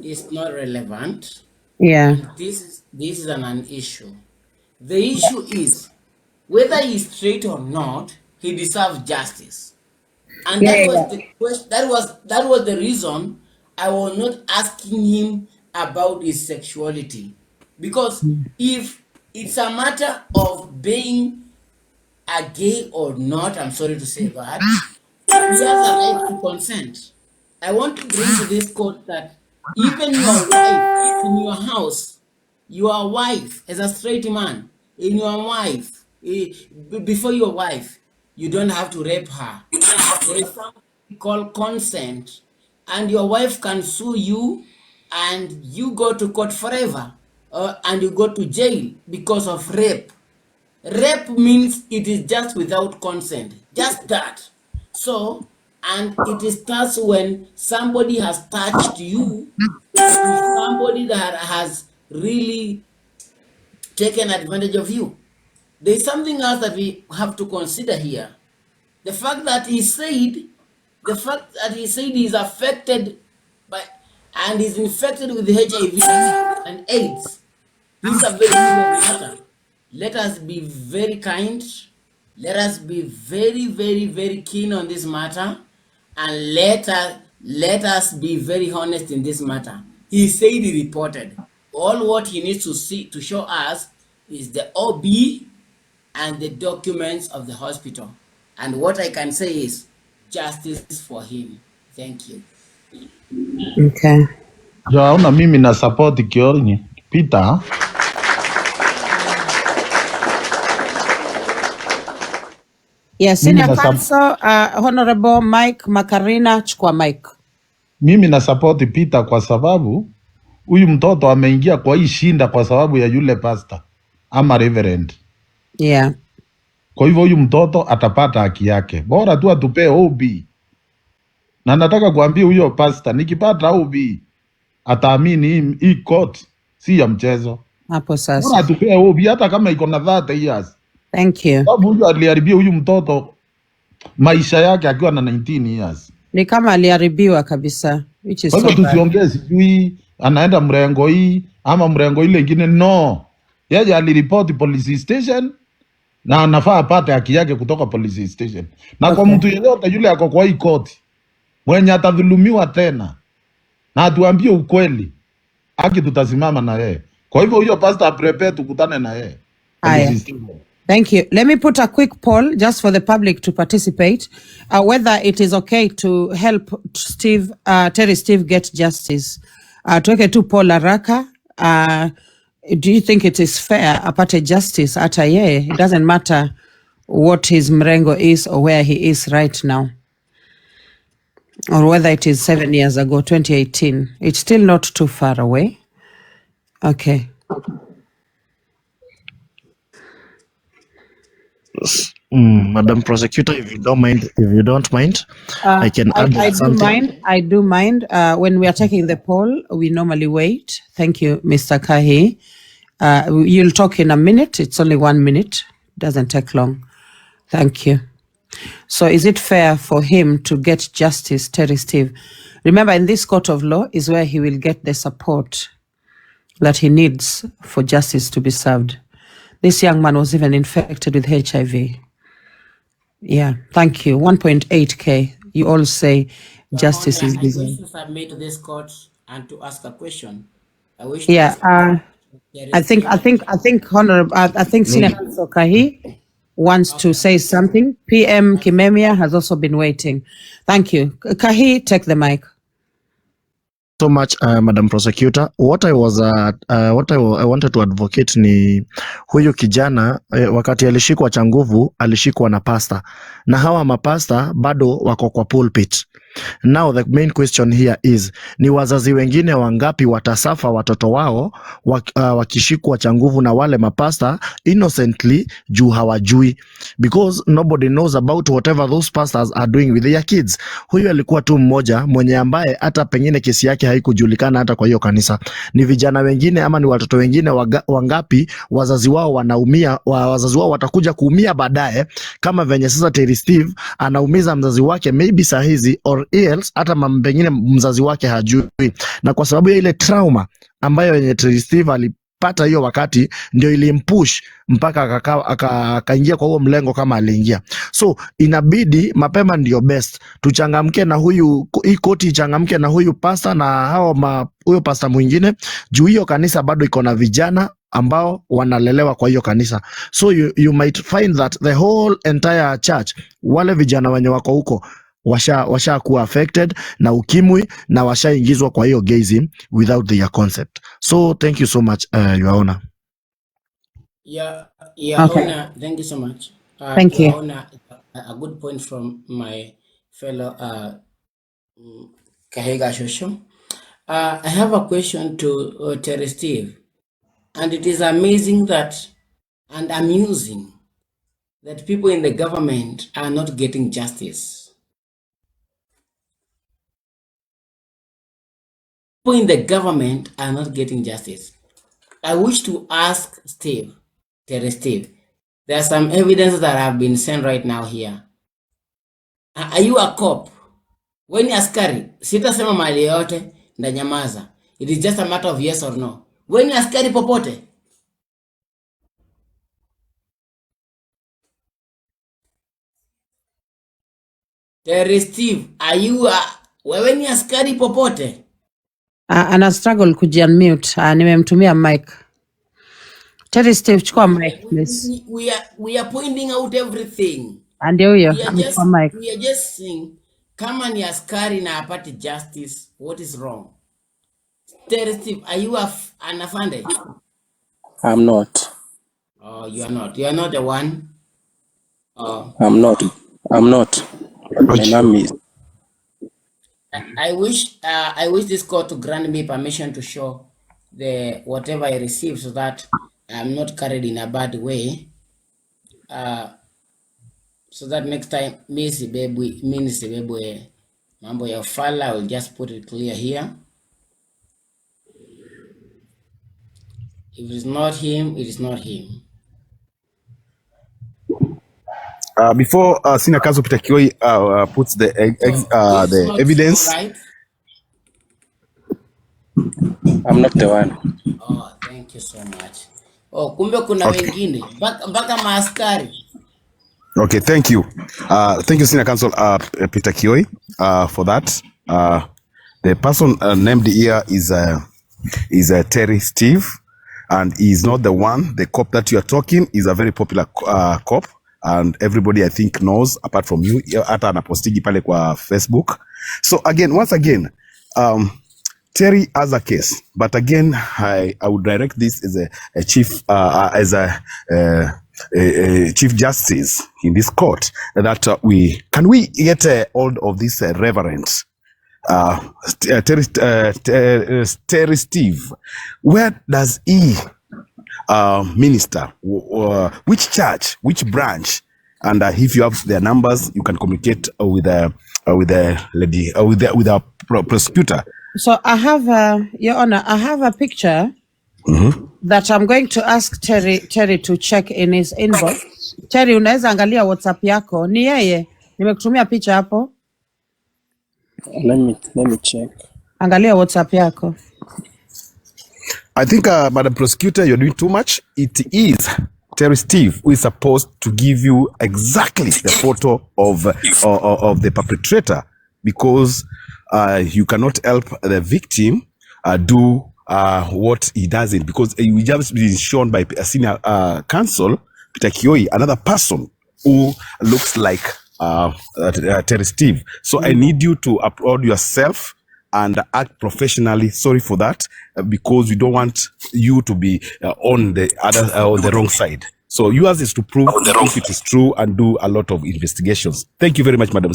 D: is not relevant.
A: Yeah.
D: And this is an issue. The issue is whether he's straight or not, he deserves justice. And that was the question. That was the reason I was not asking him about his sexuality, because if it's a matter of being a gay or not, I'm sorry to say that, he has a right to consent. I want to bring to this court that even your wife in your house, your wife as a straight man, in your wife, before your wife, you don't have to rape her. There is something called consent, and your wife can sue you, and you go to court forever, and you go to jail because of rape. Rape means it is just without consent, just that. So, and it starts when somebody has touched you, somebody that has really taken advantage of you. There's something else that we have to consider here. The fact that he said he's affected by and is infected with HIV and AIDS. This is a very serious matter. Let us be very kind. Let us be very, very, very keen on this matter, and let us be very honest in this matter. He said he reported. All what he needs to show us is the OB and the documents of the hospital. And what I can say is justice for him. Thank you.
A: Okay.
E: Jaona mimi na support Kioni Peter.
A: Yes, Senior Counsel, Honorable Mike Makarina, chukua Mike.
E: Mimi na support Peter kwa sababu huyu mtoto ameingia kwa hii shinda kwa sababu ya yule pastor ama reverend.
A: Yeah.
E: Kwa hivyo huyu mtoto atapata haki yake. Bora tu atupee OB. Na nataka kuambia huyo pastor, nikipata OB ataamini hii court si ya mchezo.
A: Hapo sasa.
E: Bora atupee OB hata kama iko na 30 years.
A: Thank you.
E: Sababu huyu aliharibia huyu mtoto maisha yake akiwa na 19 years.
A: Ni kama aliharibiwa kabisa, which is
E: so bad. Tusiongee sijui anaenda mrengo hii ama mrengo ile ingine, no. Yeye aliripoti police station na anafaa apate haki yake kutoka police station. Na kwa mtu yeyote yule ako kwa hii koti mwenye atadhulumiwa tena na atuambie ukweli, haki tutasimama na yeye. Kwa hivyo huyo pastor prepare tukutane na yeye.
A: Thank you. Let me put a quick poll just for the public to participate, whether it is okay to help Terry Steve get justice. Tuweke tu poll haraka. Do you think it is fair apate justice hata yeye? It doesn't matter what his mrengo is or where he is right now, or whether it is 7 years ago, 2018. It's still not too far away. Okay.
I: Madam Prosecutor, if you don't mind, I can add something.
A: I do mind. When we are taking the poll, we normally wait. Thank you, Mr. Kahi. You'll talk in a minute. It's only 1 minute. Doesn't take long. Thank you. So is it fair for him to get justice, Terry Steve? Remember, in this court of law is where he will get the support that he needs for justice to be served. This young man was even infected with HIV. Yeah, thank you. 1.8K. You all say justice is
D: I wish
A: deserved.
D: to submit to this court and to ask a question. I wish to
A: Yeah,
D: ask
A: I think Honorable, I think Senior Counsel Kahi wants to say something. PM Kimemia has also been waiting. Thank you. Kahi, take the mic.
I: So much, Madam Prosecutor. What I wanted to advocate ni huyu kijana wakati alishikwa cha nguvu, alishikwa na pasta, na hawa mapasta bado wako kwa pulpit. Now the main question here is, ni wazazi wengine wangapi watasafa watoto wao wakishikwa cha nguvu na wale mapasta innocently juu hawajui, because nobody knows about whatever those pastors are doing with their kids. Huyu alikuwa tu mmoja mwenye ambaye hata pengine kesi yake haikujulikana hata kwa hiyo kanisa. Ni vijana wengine ama ni watoto wengine wangapi wazazi wao wanaumia, wazazi wao watakuja kuumia baadaye, kama venye sasa Terry Steve anaumiza mzazi wake maybe saa hizi, or else hata pengine mzazi wake hajui, na kwa sababu ya ile trauma ambayo yenye Terry Steve alipata hiyo wakati ndio ilimpush mpaka akaingia kwa huo mlengo kama aliingia. So inabidi mapema ndio best, tuchangamke na huyu, hii koti ichangamke na huyu pasta na hao huyo pasta mwingine, juu hiyo kanisa bado iko na vijana ambao wanalelewa kwa hiyo kanisa. So you might find that the whole entire church, wale vijana wenye wako huko washa kuwa affected na ukimwi na washaingizwa kwa hiyo gazing without their concept. So thank you so much, Your Honor.
D: Yeah,
A: Okay.
D: Honor, thank you so much.
A: Thank you.
D: Your Honor, a good point from my fellow Kahega Shosho. I have a question to Terry Steve, and it is amazing that and amusing that people in the government are not getting justice. People in the government are not getting justice. I wish to ask Terry Steve, there's some evidence that have been sent right now here. Are you a cop? When you askari, sitasema mali yote ndanyamaza. It is just a matter of yes or no. When you askari popote, Terry Steve, are you wewe ni askari popote?
A: Ana struggle kujiunmute. Nimemtumia mic. Terry Steve, chukua mic please.
D: We are pointing out everything.
A: Ndio huyo,
D: We
A: amechukua mic.
D: are just saying, kama ni askari na apate justice, what is wrong? Terry Steve, are you an afande?
C: I'm not.
D: Oh, you are not. You are not the one.
C: I'm not. My name is.
D: I wish this court to grant me permission to show the whatever I received, so that I'm not carried in a bad way. So that next time means the baby mambo ya fala, I will just put it clear here. If it's not him, it is not him.
F: Before Senior Counsel Peter Kioi puts the evidence.
D: Right?
C: I'm not the one.
D: Oh, thank you so much. Oh, kumbe kuna wengine mpaka maaskari.
F: Okay, thank you. Thank you, Senior Counsel Peter Kioi, for that. The person named here is Terry Steve, and he is not the one. The cop that you are talking is a very popular cop, and everybody I think knows apart from you. Hata anapostigi pale kwa Facebook. So again, once again, Terry has a case, but again, I would direct this as a chief chief justice in this court that can we get hold of this reverend Terry Steve? Where does he minister? Which church? Which branch? And if you have their numbers, you can communicate with the lady with our prosecutor.
A: So I have, Your Honor, I have a picture that I'm going to ask Terry to check in his inbox. Terry, unaweza angalia WhatsApp yako. Ni yeye. Nimekutumia picha hapo.
C: Let me check.
A: Angalia WhatsApp yako.
F: I think, Madam Prosecutor, you're doing too much. It is Terry Steve, who is supposed to give you exactly the photo of the perpetrator, because you cannot help the victim do what he doesn't, because we just been shown by a senior counsel, Peter Kioi, another person who looks like Terry Steve. So I need you to upload yourself and act professionally. Sorry for that, because we don't want you to be on the wrong side. So yours is to prove if it is true and do a lot of investigations. Thank you very much, Madam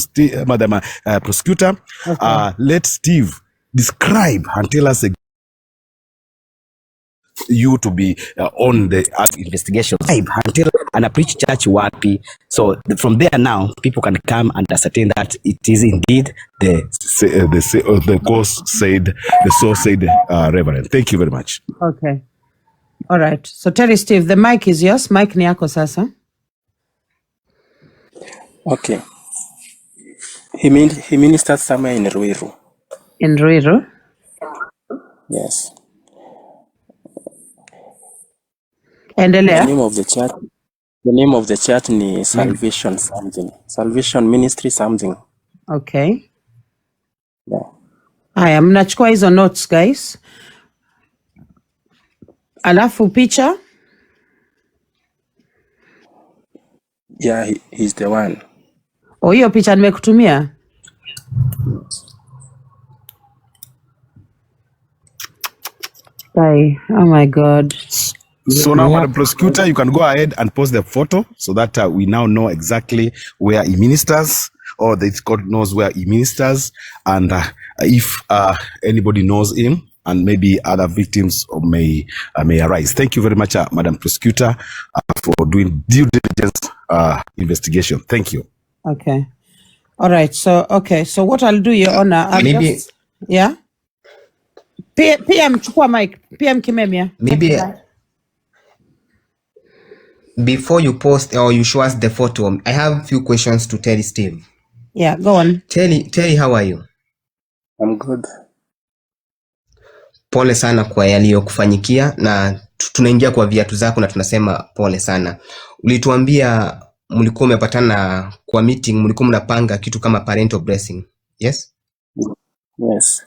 F: Prosecutor.
A: Okay.
F: Let Steve describe and tell us you to be on the investigation until and a preach church wapi. So from there now, people can come and ascertain that it is indeed the so said Reverend. Thank you very much.
A: Okay. All right. So Terry Steve, the mic is yours. Mic ni yako sasa.
C: Okay. He ministered somewhere in Ruiru.
A: In Ruiru.
C: Yes.
A: Endelea.
C: The name of the church ni Salvation something. Salvation Ministry something.
A: Okay.
C: Yeah.
A: Haya, mnachukua hizo notes guys. Alafu picha.
C: Yeah, he's the one.
A: Hiyo picha nimekutumia. Oh my God.
F: So now, Madam Prosecutor, you can go ahead and post the photo so that we now know exactly where he ministers, or the court knows where he ministers, and if anybody knows him, and maybe other victims may arise. Thank you very much, Madam Prosecutor, for doing due diligence investigation. Thank you.
A: Okay. All right. So, okay. So what I'll do, Your Honor, yeah? PM chukua mic. PM Kimemia.
J: Maybe before you post or you show us the photo, I have a few questions to Terry Steve.
A: Yeah, go on.
J: Terry, how are you?
C: I'm good.
J: Pole sana kwa yaliyokufanyikia, na tunaingia kwa viatu zako na tunasema pole sana. Ulituambia mlikuwa mmepatana kwa meeting, mlikuwa mnapanga kitu kama parental blessing. Yes?
C: Yes.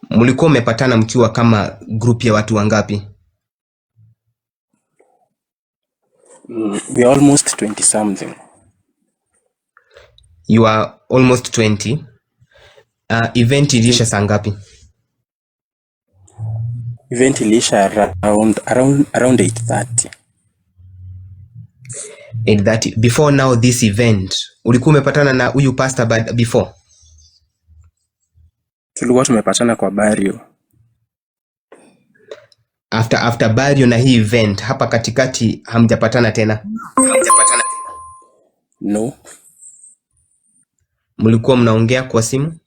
J: Mlikuwa mmepatana mkiwa kama group ya watu wangapi?
C: We are almost 20 something.
J: You are almost 20. Event ilisha saa ngapi?
C: Event ilisha around 8:30.
J: 8:30. Before now this event, ulikuwa umepatana na huyu pastor before?
C: Tulikuwa tumepatana kwa barrio.
J: After barrio na hii event, hapa katikati hamjapatana tena?
C: No.
J: Mlikuwa mnaongea kwa simu?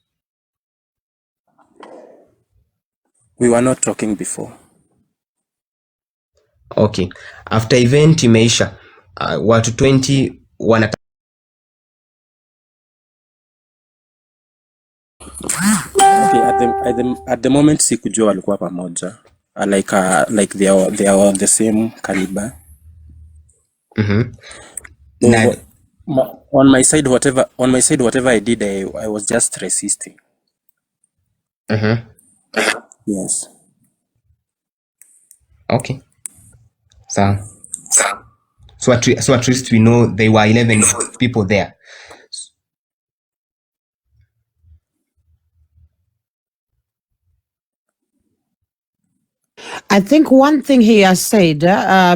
C: We were not talking before.
J: Okay. After event imeisha, watu 20 wanataka.
C: Okay, at the moment sikujua walikuwa pamoja. Like they are the same caliber. So, on my side whatever I did, I was just resisting. Yes.
J: Okay. So at least we know there were 11 people there.
A: I think one thing he has said,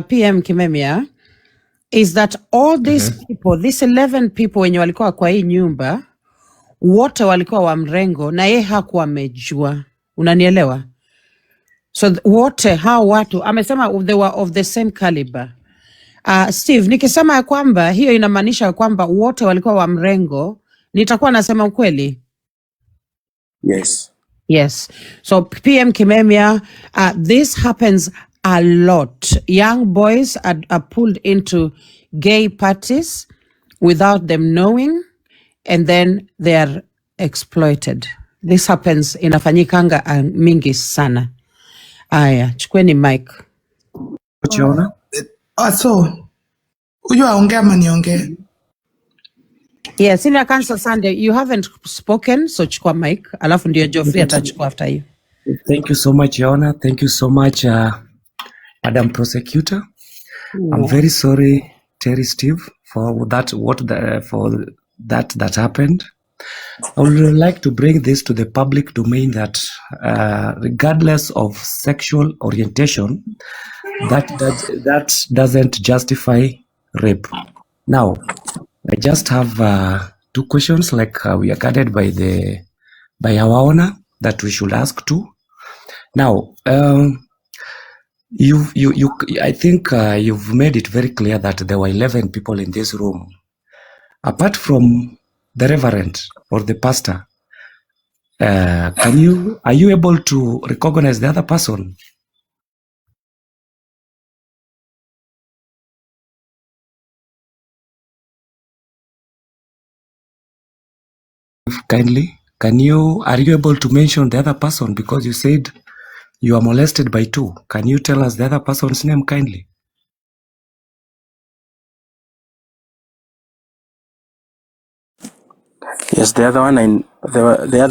A: PM Kimemia, is that all these people, these 11 people wenye walikuwa kwa hii nyumba, wote walikuwa wa mrengo na yeye hakuwa amejua. Unanielewa? So wote hao watu amesema they were of the same caliber. Steve, nikisema ya kwamba hiyo inamaanisha kwamba wote walikuwa wa mrengo, nitakuwa nasema ukweli?
C: Yes.
A: Yes. So PM Kimemia, this happens a lot. Young boys are pulled into gay parties without them knowing, and then they are exploited. This happens, inafanyikanga mingi sana. Aya, chukweni mic.
B: What you honor?
H: So huyo aongee ama niongee?
A: Yeah, Senior Counsel Sunday, you haven't spoken, so chukua mic. Alafu ndio Geoffrey atachukua after you.
B: Thank you so much, Your Honor. Thank you so much, Madam Prosecutor. I'm very sorry, Terry Steve, for that that happened. I would like to bring this to the public domain that regardless of sexual orientation, that doesn't justify rape. Now, I just have 2 questions, like we are guided by our honor, that we should ask too. Now, I think you've made it very clear that there were 11 people in this room. Apart from the reverend or the pastor, are you able to recognize the other person? Kindly, are you able to mention the other person, because you said you are molested by 2? Can you tell us the other person's name kindly?
C: Yes, the other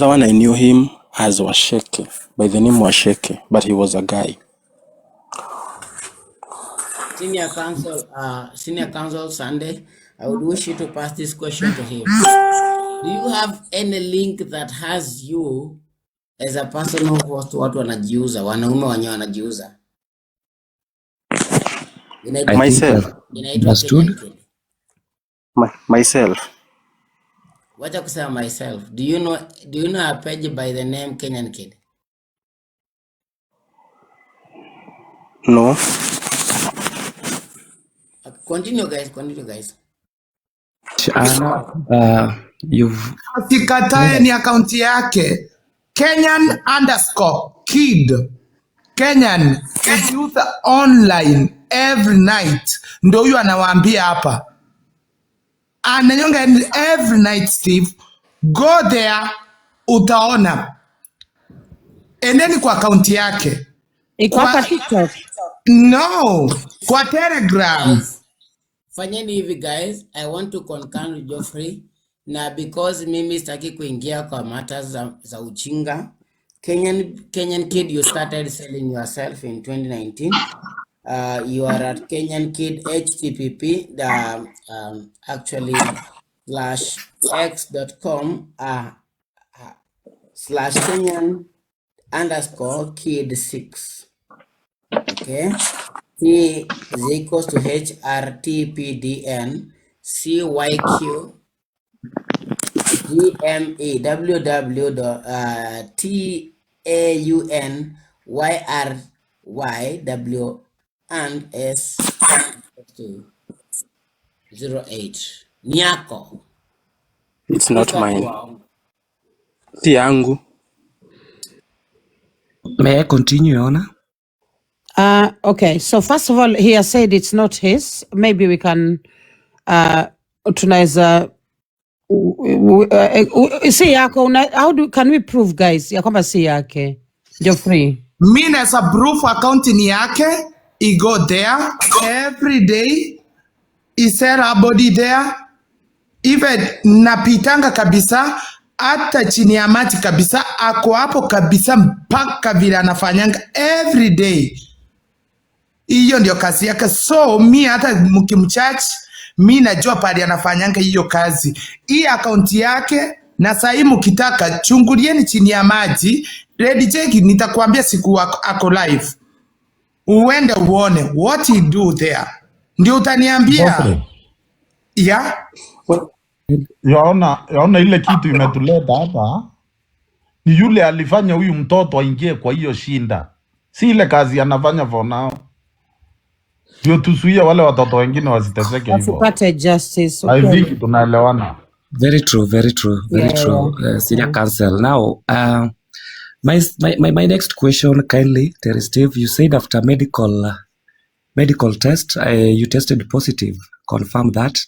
C: one I knew him as Washeke, by the name Washeke, but he was a guy.
D: Senior Counsel Sunday, I would wish you to pass this question to him. Do you have any link that has you as a person who host watu wanajiuza, wanaume wenyewe wanajiuza?
C: Myself.
D: Inaitwa Kenyan Kid.
C: Myself.
D: Wacha kusema myself. Do you know a page by the name Kenyan Kid?
C: No.
D: Continue guys.
H: Asikatae ni akaunti yake Kenyan_kid. Kenyan ukiuza online every night, ndo huyu anawaambia hapa, ananyonga every night. Steve, go there, utaona. Endeni kwa akaunti yake.
A: Iko hapa TikTok?
H: No, kwa Telegram.
D: Fanyeni hivi guys, I want to concur with Geoffrey, na because mimi sitaki kuingia kwa matters za uchinga. Kenyan Kid, you started selling yourself in 2019. You are at Kenyan Kid http actually /x.com /Kenyan_kid6. Okay, he is equals to HRTPDN CYQ GME WWW.TAUNYRYW and S08. Niako.
C: It's not mine. Si yangu.
B: May I continue, Your Honor?
A: Okay, so first of all, he has said it's not his. Maybe we can tunaweza si yako. Can we prove guys ya kwamba si yake? Geoffrey,
H: Mimi nasa proof account ni yake. He go there every day. He sell her body there. Even napitanga kabisa, hata chini ya maji kabisa, ako hapo kabisa mpaka vile anafanyanga every day. Hiyo ndio kazi yake. So mi hata mkimcharge, mi najua pale anafanyanga hiyo kazi. Hii akaunti yake, na sasa mkitaka chungulieni chini ya maji. Lady Jackie, nitakwambia siku ako live, uende uone what he do there, ndio utaniambia. Yeah.
E: Yaona ile kitu imetuleta hapa ni yule alifanya huyu mtoto aingie kwa hiyo shinda, si ile kazi anafanya for now. Ndio tusuie wale watoto wengine wasiteseke hivyo.
A: asipate justice.
E: I think tunaelewana.
B: Very true. Senior Counsel. Now, my next question, kindly, Terry Steve, you said after medical test, you tested positive. Confirm that?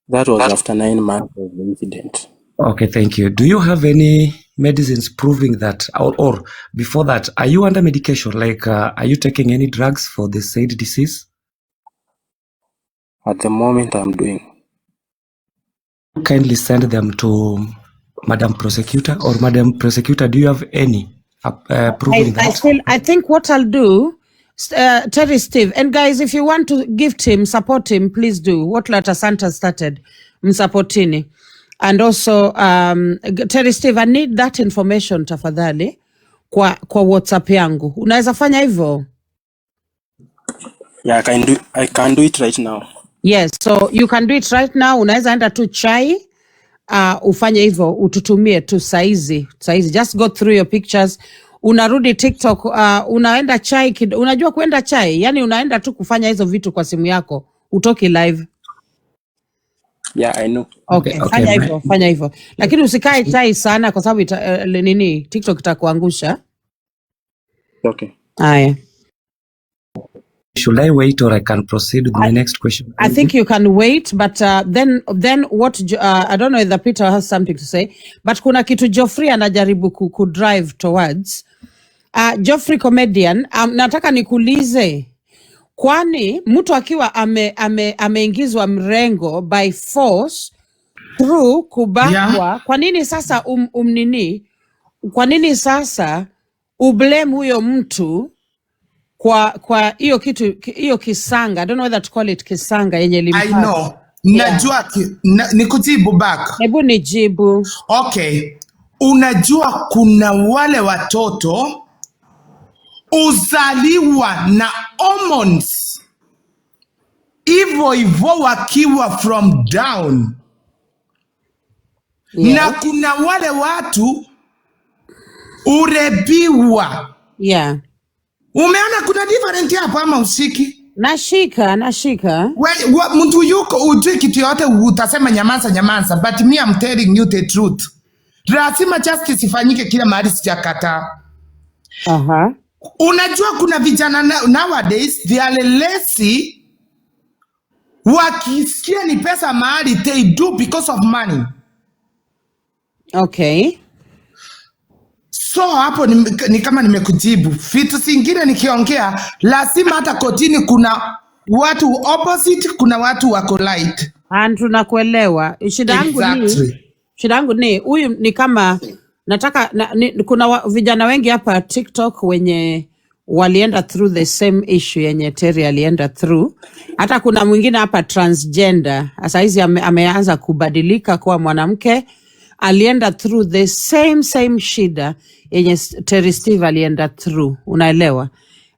C: That was after 9 months of the incident.
B: Okay, thank you. Do you have any medicines proving that, or before that, are you under medication? Like, are you taking any drugs for the said disease?
C: At the moment, I'm doing.
B: Kindly send them to Madam Prosecutor, or Madam Prosecutor, do you have any proving that?
A: I think what I'll do, Terry Steve, and guys, if you want to gift him, support him, please do. What Lata Santa started, msupportini. And also, Terry Steve, I need that information tafadhali kwa WhatsApp yangu. Unaweza fanya hivyo?
C: Yeah, I can do it right now.
A: Yes, so you can do it right now. Unaweza enda tu chai, ufanye hivyo, ututumie tu saizi. Just go through your pictures. Unarudi TikTok, unaenda chai, unajua kuenda chai? Yani unaenda tu kufanya hizo vitu kwa simu yako, utoki live.
C: Yeah, I know.
A: Okay, fanya hivyo. Lakini usikae chai sana kwa sababu TikTok itakuangusha.
C: Okay.
A: Haya.
B: Should I wait or I can proceed with my next question?
A: I think you can wait, but then what, I don't know if Peter has something to say, but kuna kitu Geoffrey anajaribu ku drive towards. Geoffrey comedian, nataka nikuulize, kwani mtu akiwa ameingizwa mrengo by force through kubakwa, kwa nini sasa kwa nini sasa ublame huyo mtu kwa hiyo kitu, hiyo kisanga? I don't know whether to call it kisanga yenye limpata.
H: I know. Najua nikujibu back.
A: Hebu nijibu.
H: Okay. Unajua kuna wale watoto uzaliwa na hormones hivyo wakiwa from down.
A: Yeah.
H: Na kuna wale watu urebiwa.
A: Yeah.
H: Umeona kuna different hapo ama usiki?
A: Nashika.
H: Mtu yuko ujui kitu yote utasema nyamaza, but me I'm telling you the truth. Lazima justice ifanyike kila mahali, sijakataa. Unajua kuna vijana nowadays they are lazy, wakisikia ni pesa mahali they do because of money.
A: Okay.
H: So hapo ni kama nimekujibu. Vitu zingine nikiongea lazima hata kotini kuna watu opposite, kuna watu wako light.
A: Tunakuelewa. Shida yangu ni huyu ni kama nataka kuna vijana wengi hapa TikTok wenye walienda through the same issue yenye Terry alienda through. Hata kuna mwingine hapa transgender. Sasa hizi ameanza kubadilika kuwa mwanamke. Alienda through the same shida yenye Terry Steve alienda through. Unaelewa?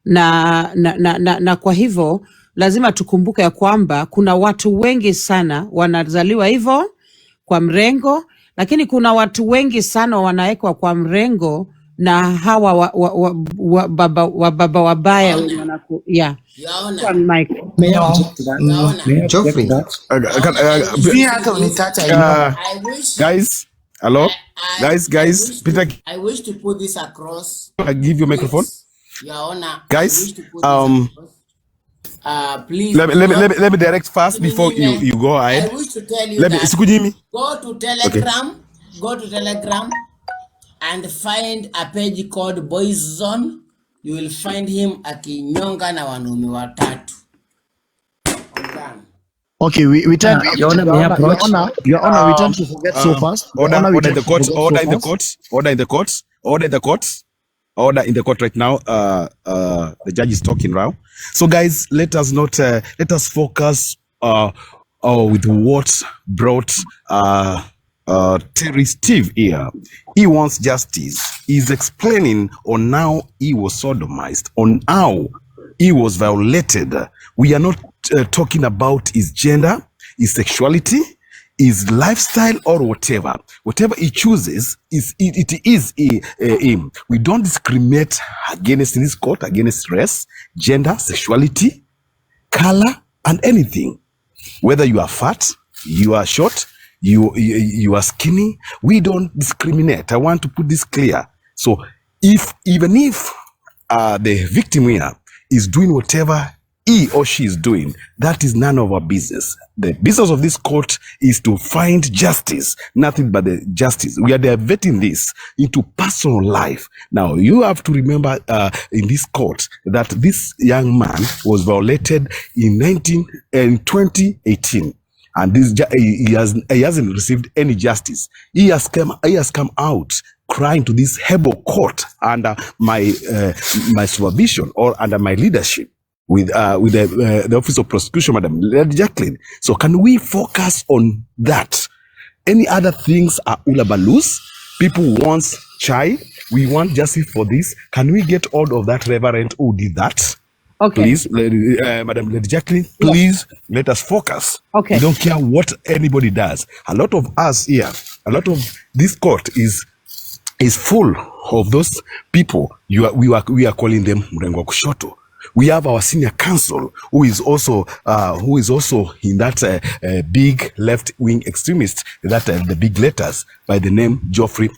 A: Na kwa hivyo lazima tukumbuke ya kwamba kuna watu wengi sana wanazaliwa hivyo kwa mrengo, lakini kuna watu wengi sana wanawekwa kwa mrengo na hawa baba wabaya yeah.
F: Guys, hello, guys. Peter,
D: I wish to put this across.
F: I give you a microphone.
D: Your Honor,
F: guys,
D: please.
F: Let me direct first before you go ahead.
D: I wish to tell you that go to Telegram. Okay. Go to Telegram and find a page called Boys Zone. You will find him akinyonga na wanaume watatu.
I: Okay, we tend Your Honor, we tend to forget so fast.
F: Order in the court right now. The judge is talking now. So guys, let us focus with what brought Terry Steve here. He wants justice. He's explaining on how he was sodomized, on how he was violated. We are not talking about his gender, his sexuality, his lifestyle, or whatever. Whatever he chooses, it is him. We don't discriminate against in this court, against race, gender, sexuality, color, and anything. Whether you are fat, you are short, you are skinny, we don't discriminate. I want to put this clear. So even if the victim here is doing whatever he or she is doing, that is none of our business. The business of this court is to find justice, nothing but the justice. We are diverting this into personal life. Now, you have to remember in this court that this young man was violated in 2018. And he hasn't received any justice. He has come out crying to this Hebel court under my supervision or under my leadership with the Office of Prosecution, Madam Lady Jacqueline. So can we focus on that? Any other things are ulabalus. People want chai. We want justice for this. Can we get hold of that reverend who did that?
A: Okay.
F: Please, Madam Lady Jacqueline, please let us focus.
A: Okay.
F: We don't care what anybody does. A lot of us here, a lot of this court is full of those people. We are calling them Mrengo Kushoto. We have our senior counsel who is also in that big left-wing extremist, that the big letters by the name Geoffrey.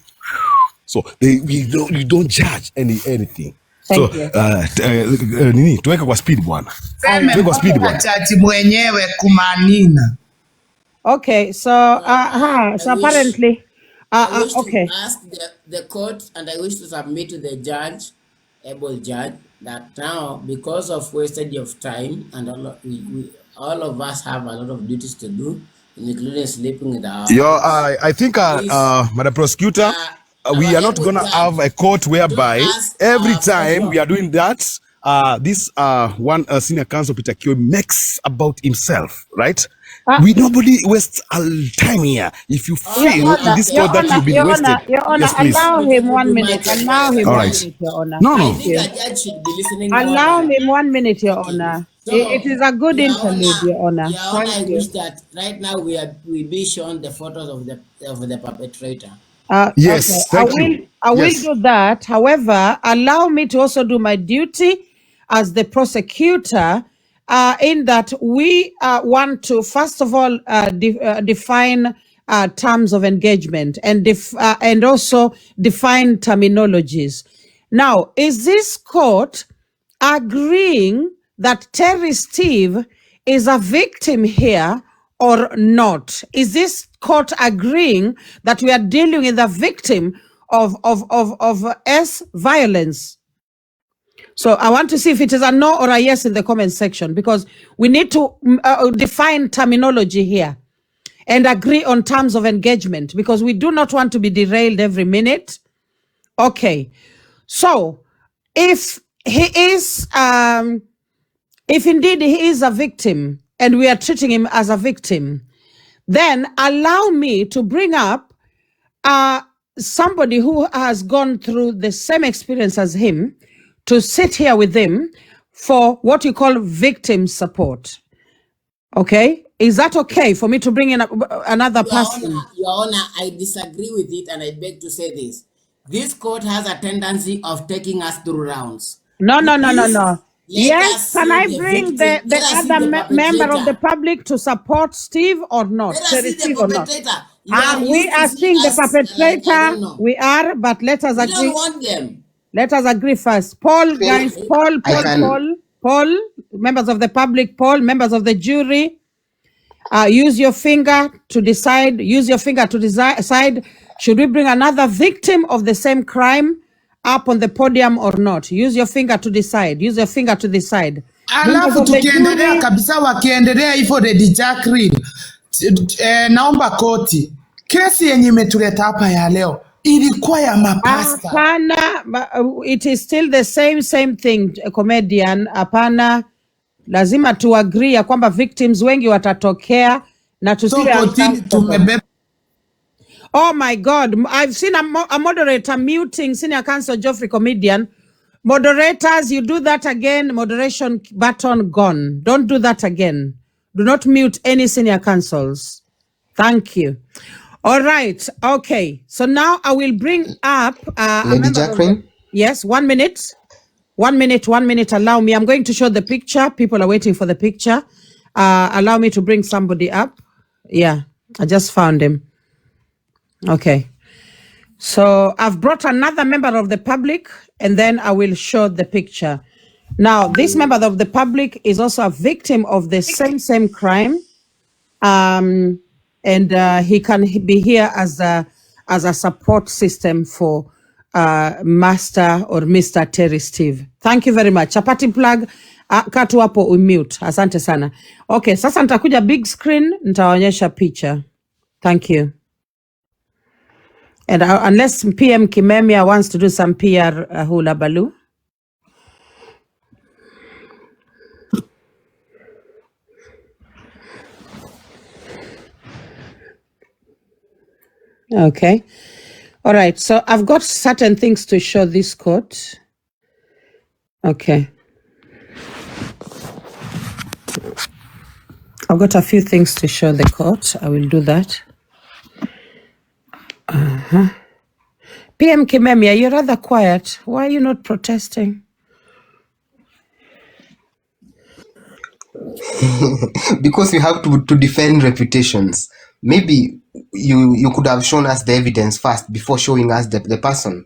F: So you don't judge anything.
A: Thank
F: So
A: you.
F: nini tuweke kwa speed bwana. Tuweke kwa speed bwana.
H: Chachi mwenyewe kumanina.
A: Okay, so so apparently
D: I wish
A: okay.
D: to ask the court, and I wish to submit to the judge, able judge, that now because of wastage of time and all of us have a lot of duties to do, including sleeping with our
F: I think Madam Prosecutor, we are not going to have a court whereby every time we are doing that, this one senior counsel Peter Kio makes about himself, right? Nobody wastes time here. If you feel in this court that you've been wasted,
A: Your Honor,
F: yes, please.
A: allow him 1 minute. Allow him
F: All
A: 1
F: right.
A: minute, Your Honor.
F: No.
D: I think a judge should be listening more
A: Allow
D: than-
A: him 1 minute, Your Honor.
D: So,
A: It is a good
D: Your
A: interlude, Your Honor.
D: Your Honor, I
A: Thank you.
D: wish that right now we be shown the photos of the perpetrator.
F: Yes,
A: okay.
F: thank you.
A: I will
F: Yes.
A: do that. However, allow me to also do my duty as the prosecutor, in that we want to, first of all, define terms of engagement and also define terminologies. Now, is this court agreeing that Terry Steve is a victim here or not? Is this court agreeing that we are dealing with a victim of S violence? So I want to see if it is a no or a yes in the comment section, because we need to define terminology here and agree on terms of engagement, because we do not want to be derailed every minute. Okay. So if he is, if indeed he is a victim and we are treating him as a victim, then allow me to bring up somebody who has gone through the same experience as him to sit here with him for what you call victim support. Okay? Is that okay for me to bring in another person?
D: Your Honor, I disagree with it, and I beg to say this. This court has a tendency of taking us through rounds.
A: No.
D: Let
A: Yes,
D: us
A: can
D: see
A: I
D: the
A: bring
D: victim.
A: the
D: Let us see
A: other
D: the
A: member of the
D: perpetrator.
A: public to support Steve or not?
D: Let us
A: Terry
D: see the
A: Steve or not?
D: perpetrator. You are
A: We
D: used to
A: are
D: see
A: seeing the
D: us like, I
A: perpetrator.
D: don't know.
A: We are, but let us
D: We don't
A: agree.
D: want them.
A: Let us agree first. Paul, guys, Paul, members of the public, Paul, members of the jury, use your finger to decide. Use your finger to decide. Should we bring another victim of the same crime up on the podium or not? Use your finger to decide. Use your finger to decide. Members
H: Alafu
A: of the
H: tukiendelea
A: jury,
H: kabisa, wakiendelea hivyo Lady Jacqueline, naomba koti, kesi yenye imetuleta hapa ya leo ilikuwa ya mapasta.
A: hapana, it is still the same thing, comedian. Hapana, lazima tu agree ya kwamba victims wengi watatokea na
H: So
A: tusiwe
H: kotini
A: uncomfortable.
H: tumebeba.
A: Oh my God, I've seen a moderator muting senior counsel Geoffrey, comedian. Moderators, you do that again, moderation button gone. Don't do that again. Do not mute any senior counsels. Thank you. All right. Okay. So now I will bring up a
J: Lady
A: member of
J: Jacqueline?
A: yes, 1 minute. 1 minute, 1 minute. Allow me. I'm going to show the picture. People are waiting for the picture. Allow me to bring somebody up. Yeah, I just found him. Okay. So I've brought another member of the public, and then I will show the picture. Now, this member of the public is also a victim of the same crime. And he can be here as a support system for Master or Mr. Terry Steve. Thank you very much. Chapati plug, katu hapo umute. Asante sana. Okay, sasa nitakuja big screen, nitaonyesha picha. Thank you. And unless PM Kimemia wants to do some PR hula baloo. Okay. All right. So I've got certain things to show this court. Okay. I've got a few things to show the court. I will do that. PM Kimemia, you're rather quiet. Why are you not protesting?
J: Because we have to defend reputations. Maybe you could have shown us the evidence first before showing us the person.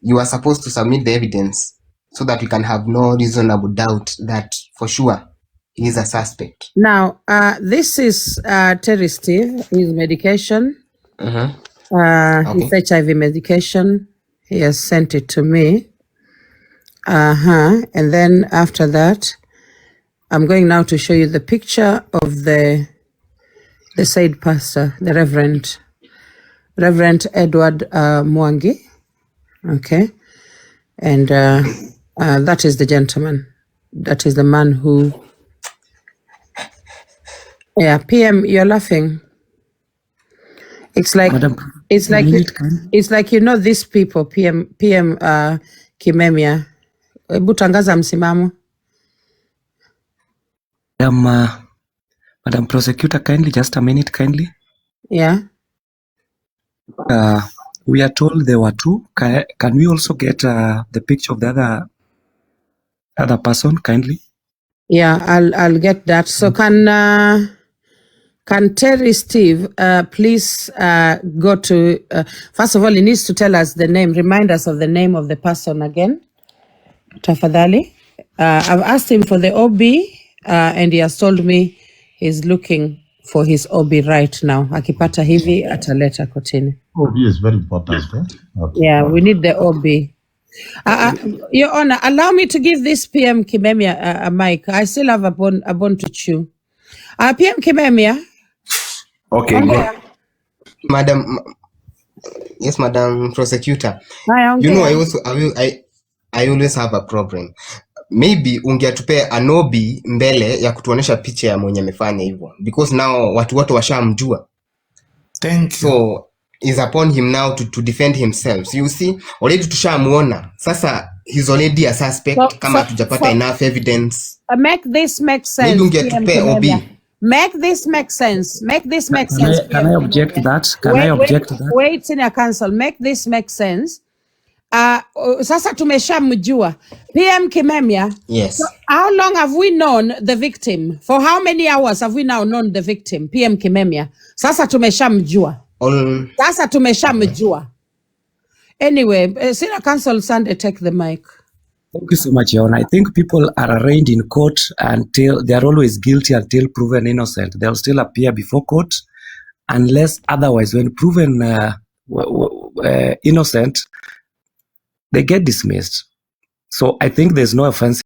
J: You are supposed to submit the evidence so that we can have no reasonable doubt that for sure he is a suspect.
A: Now, this is Terry Steve, his medication.
J: Okay.
A: His HIV medication. He has sent it to me. And then after that, I'm going now to show you the picture of the said pastor, the Reverend Edward Mwangi. Okay. And that is the gentleman. That is the man who... Yeah, PM, you're laughing. It's like,
B: Madam,
A: it's like you know these people, PM Kimemia. Hebu tangaza msimamo.
B: Madam Prosecutor, kindly, just a minute, kindly.
A: Yeah.
B: We are told there were two. Can we also get the picture of the other person, kindly?
A: Yeah, I'll get that. So can Terry Steve please go to first of all, he needs to tell us the name, remind us of the name of the person again. Tafadhali. I've asked him for the OB and he has told me he's looking for his OB right now. Akipata hivi ataleta kotini.
E: OB is very important. Okay.
A: Yeah, we need the OB. Your Honor, allow me to give this PM Kimemia a mic. I still have a bone to chew. PM Kimemia.
F: Okay, go.
J: Madam, yes, Madam Prosecutor.
A: Hi,
J: You know, I always have a problem. Maybe ungetupe anobi mbele ya kutuonesha picha ya mwenye amefanya hivyo, because now watu wote washamjua.
H: Thank you.
J: So is upon him now to defend himself. So you see, already tushamuona. Sasa he's already a suspect kama tujapata enough evidence.
A: Make this make sense.
J: Maybe ungetupe OB.
A: Make this make sense. Make this make sense.
B: Can I object to that? Can I object to that?
A: Wait, Senior Counsel. Make this make sense. Sasa tumeshamjua PM Kimemia.
J: Yes.
A: So how long have we known the victim? For how many hours have we now known the victim, PM Kimemia? Sasa tumeshamjua. Sasa tumeshamjua. Anyway, Senior Counsel Sunday, take the mic.
B: Thank you so much, Your Honor. I think people are arraigned in court until they are always guilty until proven innocent. They'll still appear before court unless otherwise, when proven innocent, they get dismissed. So I think there's no offense